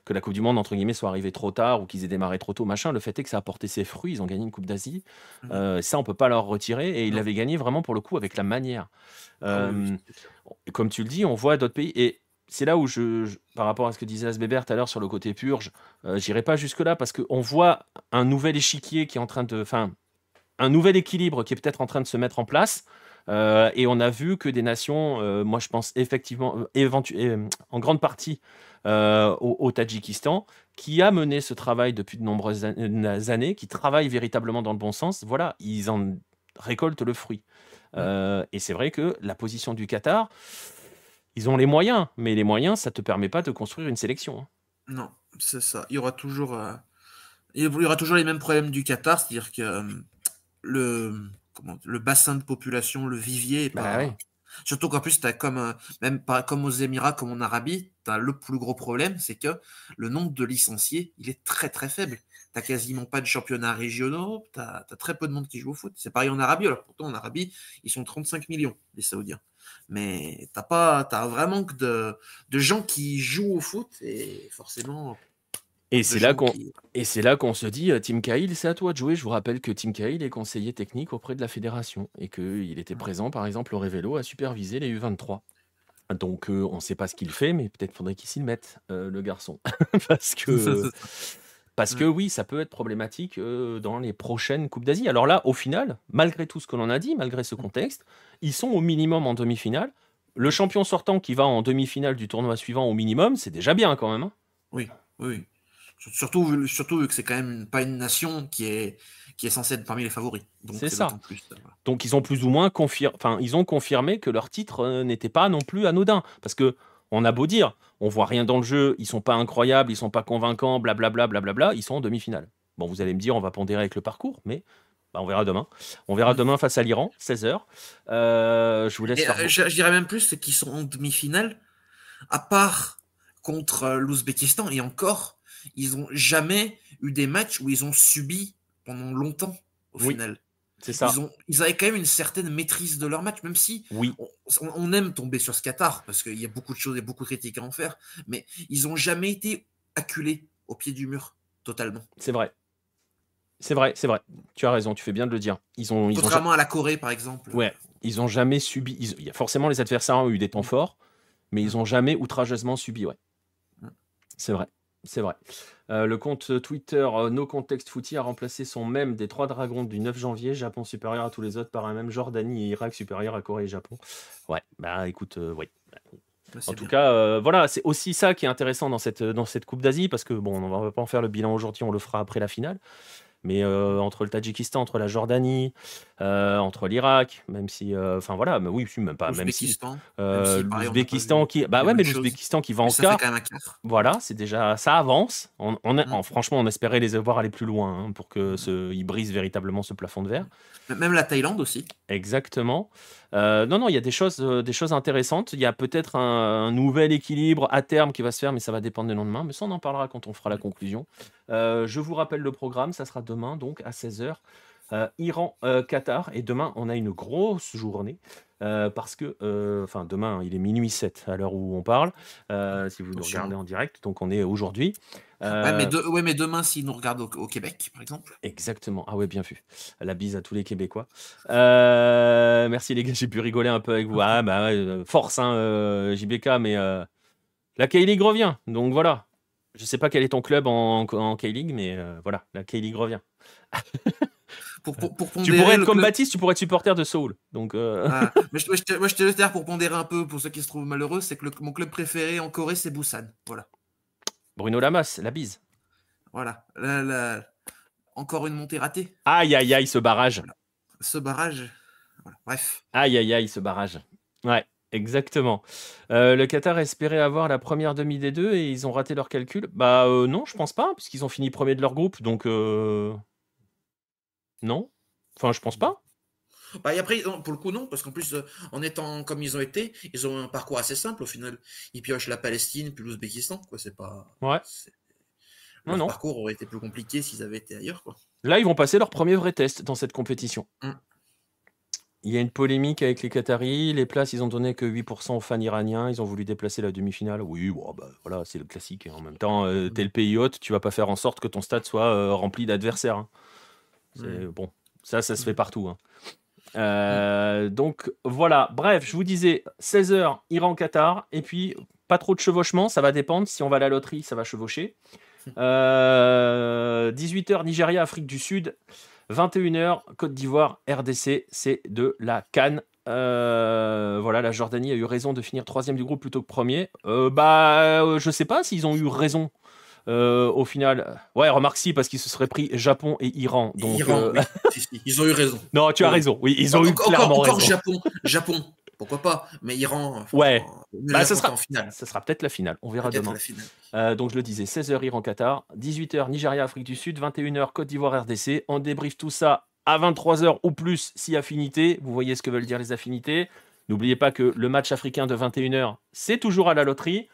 que la Coupe du Monde, entre guillemets, soit arrivée trop tard ou qu'ils aient démarré trop tôt, machin, le fait est que ça a porté ses fruits, ils ont gagné une Coupe d'Asie. Mhm. Ça, on peut pas leur retirer, et ils Non. l'avaient gagné vraiment pour le coup avec la manière. Ah oui, oui, Euh, c'est sûr. et comme tu le dis, on voit d'autres pays, et c'est là où par rapport à ce que disait Asbébert tout à l'heure sur le côté purge, j'irai pas jusque-là parce qu'on voit un nouvel échiquier qui est en train de, enfin, un nouvel équilibre qui est peut-être en train de se mettre en place. Et on a vu que des nations, moi je pense effectivement, en grande partie au Tadjikistan, qui a mené ce travail depuis de nombreuses années, qui travaille véritablement dans le bon sens, voilà, ils en récoltent le fruit. Mm. Et c'est vrai que la position du Qatar, ils ont les moyens, mais les moyens, ça ne te permet pas de construire une sélection, hein. Non, c'est ça. Il y aura toujours les mêmes problèmes du Qatar, c'est-à-dire que le bassin de population, le vivier est Bah pas. oui, Surtout qu'en plus, t'as même pas comme aux Émirats, comme en Arabie, t'as le plus gros problème, c'est que le nombre de licenciés, il est très très faible. T'as quasiment pas de championnats régionaux, t'as très peu de monde qui joue au foot. C'est pareil en Arabie, alors pourtant en Arabie, ils sont 35 millions, les Saoudiens. Mais t'as vraiment que de gens qui jouent au foot et forcément Et de c'est là gens qu'on qui. et c'est là qu'on se dit, Tim Cahill, c'est à toi de jouer. Je vous rappelle que Tim Cahill est conseiller technique auprès de la fédération et qu'il était présent, par exemple, au Révélo, à superviser les U23. Donc, on ne sait pas ce qu'il fait, mais peut-être faudrait qu'il s'y mette, le garçon. Parce que, parce que Ouais. oui, ça peut être problématique dans les prochaines Coupes d'Asie. Alors là, au final, malgré tout ce que l'on a dit, malgré ce contexte, ils sont au minimum en demi-finale. Le champion sortant qui va en demi-finale du tournoi suivant au minimum, c'est déjà bien quand même, hein. Oui, oui, oui. Surtout vu que c'est quand même pas une nation qui est censée être parmi les favoris. Donc C'est c'est ça. d'autant plus. Voilà. Donc ils ont plus ou moins ils ont confirmé que leur titre n'était pas non plus anodin. Parce que on a beau dire, on voit rien dans le jeu, ils sont pas incroyables, ils sont pas convaincants, blablabla, blablabla, ils sont en demi-finale. Bon, vous allez me dire, on va pondérer avec le parcours, mais bah, on verra demain. On verra demain face à l'Iran, 16h. Je vous laisse Et faire je dirais même plus, c'est qu'ils sont en demi-finale, à part contre l'Ouzbékistan, et encore, ils ont jamais eu des matchs où ils ont subi pendant longtemps au Oui, final. C'est ça. Ils avaient quand même une certaine maîtrise de leur match, même si Oui. on aime tomber sur ce Qatar, parce qu'il y a beaucoup de choses et beaucoup de critiques à en faire, mais ils n'ont jamais été acculés au pied du mur, totalement. C'est vrai. C'est vrai. Tu as raison, tu fais bien de le dire. Contrairement à la Corée, par exemple. Ouais, ils n'ont jamais subi. Forcément, les adversaires ont eu des temps forts, mais ils n'ont jamais outrageusement subi. Ouais. C'est vrai. Le compte Twitter No Context Footy a remplacé son mème des 3 dragons du 9 janvier, Japon supérieur à tous les autres, par un mème Jordanie et Irak supérieur à Corée et Japon. Ouais, bah écoute, oui. En tout cas, voilà, c'est aussi ça qui est intéressant dans cette Coupe d'Asie, parce que bon, on va pas en faire le bilan aujourd'hui, on le fera après la finale. Mais entre le Tadjikistan, entre la Jordanie, entre l'Irak, même si, enfin voilà, mais oui, même pas, même si l'Ouzbékistan qui, bah ouais, mais l'Ouzbékistan qui va en quart, voilà, c'est déjà, ça avance. Franchement, on espérait les avoir aller plus loin hein, pour que ils brisent véritablement ce plafond de verre. Même la Thaïlande aussi. Exactement. Non, il y a des choses intéressantes. Il y a peut-être un nouvel équilibre à terme qui va se faire, mais ça va dépendre des lendemains. Mais ça, on en parlera quand on fera la conclusion. Je vous rappelle le programme, ça sera demain, donc à 16h. Iran-Qatar. Et demain, on a une grosse journée. Parce que, demain, il est minuit 7 à l'heure où on parle. Si vous nous regardez en direct, donc on est aujourd'hui. Mais demain, s'ils nous regardent au Québec, par exemple. Exactement. Ah ouais, bien vu. La bise à tous les Québécois. Merci les gars, j'ai pu rigoler un peu avec vous. Ah bah ouais, force, hein, JBK, mais la K-League revient. Donc voilà. Je sais pas quel est ton club en K-League, mais voilà, la K-League revient. Tu pourrais être comme Baptiste, tu pourrais être supporter de Seoul. Donc, mais moi, je te laisse dire pour pondérer un peu, pour ceux qui se trouvent malheureux, c'est que mon club préféré en Corée, c'est Busan. Voilà. Bruno Lamas, la bise. Voilà. Encore une montée ratée. Aïe, aïe, aïe, ce barrage. Voilà. Ce barrage. Voilà. Bref. Aïe, aïe, aïe, ce barrage. Ouais, exactement. Le Qatar espérait avoir la première demi des deux et ils ont raté leur calcul. Bah non, je pense pas, puisqu'ils ont fini premier de leur groupe. Donc, non. Enfin, je pense pas. Bah, et après, pour le coup, non, parce qu'en plus, en étant comme ils ont été, ils ont un parcours assez simple au final. Ils piochent la Palestine puis l'Ouzbékistan, quoi. C'est pas. Ouais. Leur parcours aurait été plus compliqué s'ils avaient été ailleurs, quoi. Là, ils vont passer leur premier vrai test dans cette compétition. Il y a une polémique avec les Qataris. Les places, ils ont donné que 8% aux fans iraniens. Ils ont voulu déplacer la demi-finale. Oui, bon, bah, voilà, c'est le classique. En même temps, t'es le pays hôte, tu vas pas faire en sorte que ton stade soit rempli d'adversaires. Hein. Bon, ça se fait partout. Hein. Donc voilà, bref, je vous disais 16h Iran-Qatar, et puis pas trop de chevauchement, ça va dépendre. Si on va à la loterie, ça va chevaucher. 18h Nigeria, Afrique du Sud. 21h Côte d'Ivoire, RDC, c'est de la CAN. Voilà, la Jordanie a eu raison de finir 3e du groupe plutôt que premier. Je sais pas s'ils ont eu raison. Au final, ouais, remarque si, parce qu'ils se seraient pris Japon et Iran. Donc, oui. Si, ils ont eu raison. Non, tu as raison. Oui, ils ont eu clairement raison. Japon, pourquoi pas. Mais Iran, ouais. Ça sera en finale. Ça sera peut-être la finale. On verra demain. Donc je le disais, 16h Iran-Qatar, 18h Nigeria, Afrique du Sud, 21h Côte d'Ivoire, RDC. On débriefe tout ça à 23h ou plus si affinité. Vous voyez ce que veulent dire les affinités. N'oubliez pas que le match africain de 21h, c'est toujours à la loterie.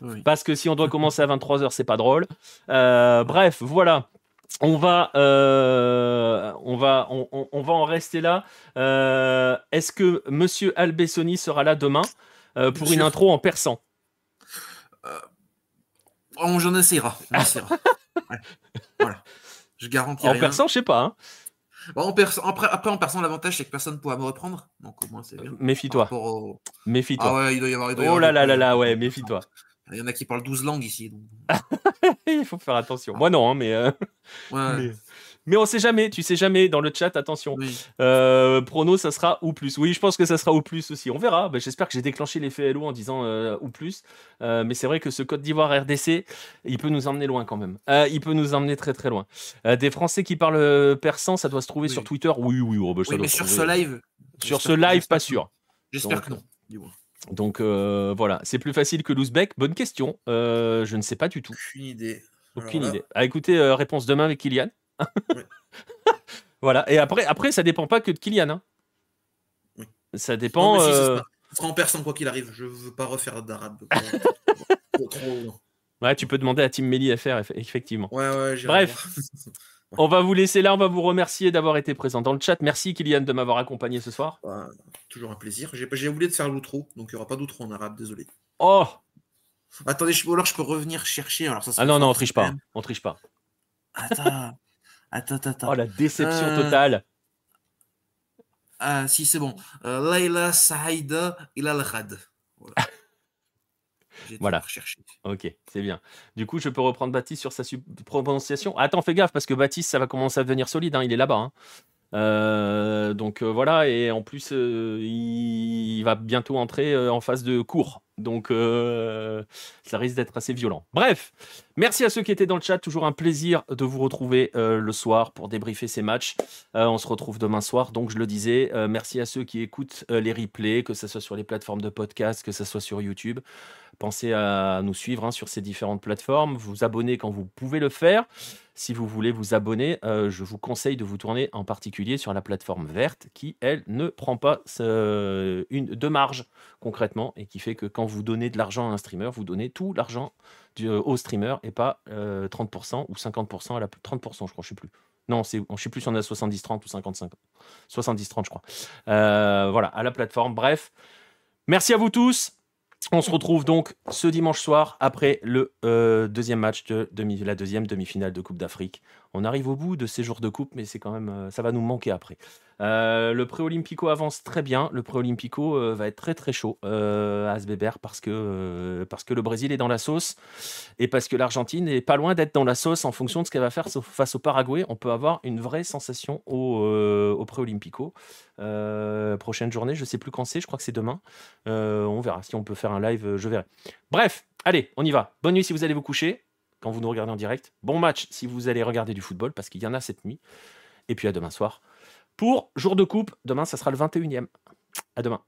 Oui. Parce que si on doit commencer à 23h, c'est pas drôle. Bref, voilà. On va en rester là. Est-ce que Monsieur Albessoni sera là demain pour une intro en persan? J'en essaiera. Ouais. Voilà. Je garantis rien. En persan, je sais pas. Hein. Après, en persan, l'avantage, c'est que personne ne pourra me reprendre. Donc, au moins, c'est bien. Méfie-toi. Méfie-toi. Ah ouais, il doit y avoir. Oh là là là là, ouais, méfie-toi. Il y en a qui parlent 12 langues ici. Donc... Il faut faire attention. Moi, non, hein, mais... Mais on sait jamais, tu sais jamais dans le chat, attention. Oui. Prono, ça sera ou plus. Oui, je pense que ça sera ou plus aussi. On verra. J'espère que j'ai déclenché l'effet LO en disant ou plus. Mais c'est vrai que ce Côte d'Ivoire RDC, il peut nous emmener loin quand même. Il peut nous emmener très très loin. Des Français qui parlent persan, ça doit se trouver sur Twitter. Oui. Mais sur ce live. Sur ce live, pas sûr. J'espère que non. Donc voilà, c'est plus facile que l'ouzbek. Bonne question. Je ne sais pas du tout. Aucune idée. À écouter, réponse demain avec Kylian. Ouais. Voilà, et après ça dépend pas que de Kylian. Hein. Oui. Ça dépend. Non, ça sera en persan quoi qu'il arrive. Je veux pas refaire d'arabe. Ouais, tu peux demander à Team Melly FR, effectivement. Ouais, bref. On va vous laisser là, on va vous remercier d'avoir été présent dans le chat. Merci Kylian de m'avoir accompagné ce soir. Toujours un plaisir. J'ai oublié de faire l'outro, donc il n'y aura pas d'outro en arabe, désolé. Oh. Attendez, alors je peux revenir chercher. Alors, ça non, fort, on triche pas. On triche pas. Attends. Oh, la déception totale. Si, c'est bon. Layla Saïda il al Khad. Voilà. Ok, c'est bien. Du coup, je peux reprendre Baptiste sur sa prononciation. Attends, fais gaffe, parce que Baptiste, ça va commencer à devenir solide. Il est là-bas. Donc voilà, et en plus, il va bientôt entrer en phase de cours. Donc ça risque d'être assez violent. Bref, merci à ceux qui étaient dans le chat. Toujours un plaisir de vous retrouver le soir pour débriefer ces matchs. On se retrouve demain soir. Donc je le disais, merci à ceux qui écoutent les replays, que ce soit sur les plateformes de podcast, que ce soit sur YouTube. Pensez à nous suivre sur ces différentes plateformes, vous abonner quand vous pouvez le faire. Si vous voulez vous abonner, je vous conseille de vous tourner en particulier sur la plateforme verte qui, elle, ne prend pas de marge concrètement et qui fait que quand vous donnez de l'argent à un streamer, vous donnez tout l'argent au streamer et pas 30% ou 50% à la 30%, je crois, je sais plus. Non, je ne sais plus si on a 70-30 ou 55. 70-30, je crois. Voilà, à la plateforme. Bref, merci à vous tous. On se retrouve donc ce dimanche soir après le deuxième match de la deuxième demi-finale de Coupe d'Afrique. On arrive au bout de ces jours de coupe, mais c'est quand même, ça va nous manquer après. Le Pré-Olympico avance très bien. Le Pré-Olympico va être très très chaud à Asbébert parce que le Brésil est dans la sauce et parce que l'Argentine est pas loin d'être dans la sauce en fonction de ce qu'elle va faire face au Paraguay. On peut avoir une vraie sensation au Pré-Olympico. Prochaine journée, je sais plus quand c'est, je crois que c'est demain. On verra si on peut faire un live, je verrai. Bref, allez, on y va. Bonne nuit si vous allez vous coucher, quand vous nous regardez en direct. Bon match si vous allez regarder du football, parce qu'il y en a cette nuit. Et puis à demain soir. Pour jour de coupe, demain, ça sera le 21e. À demain.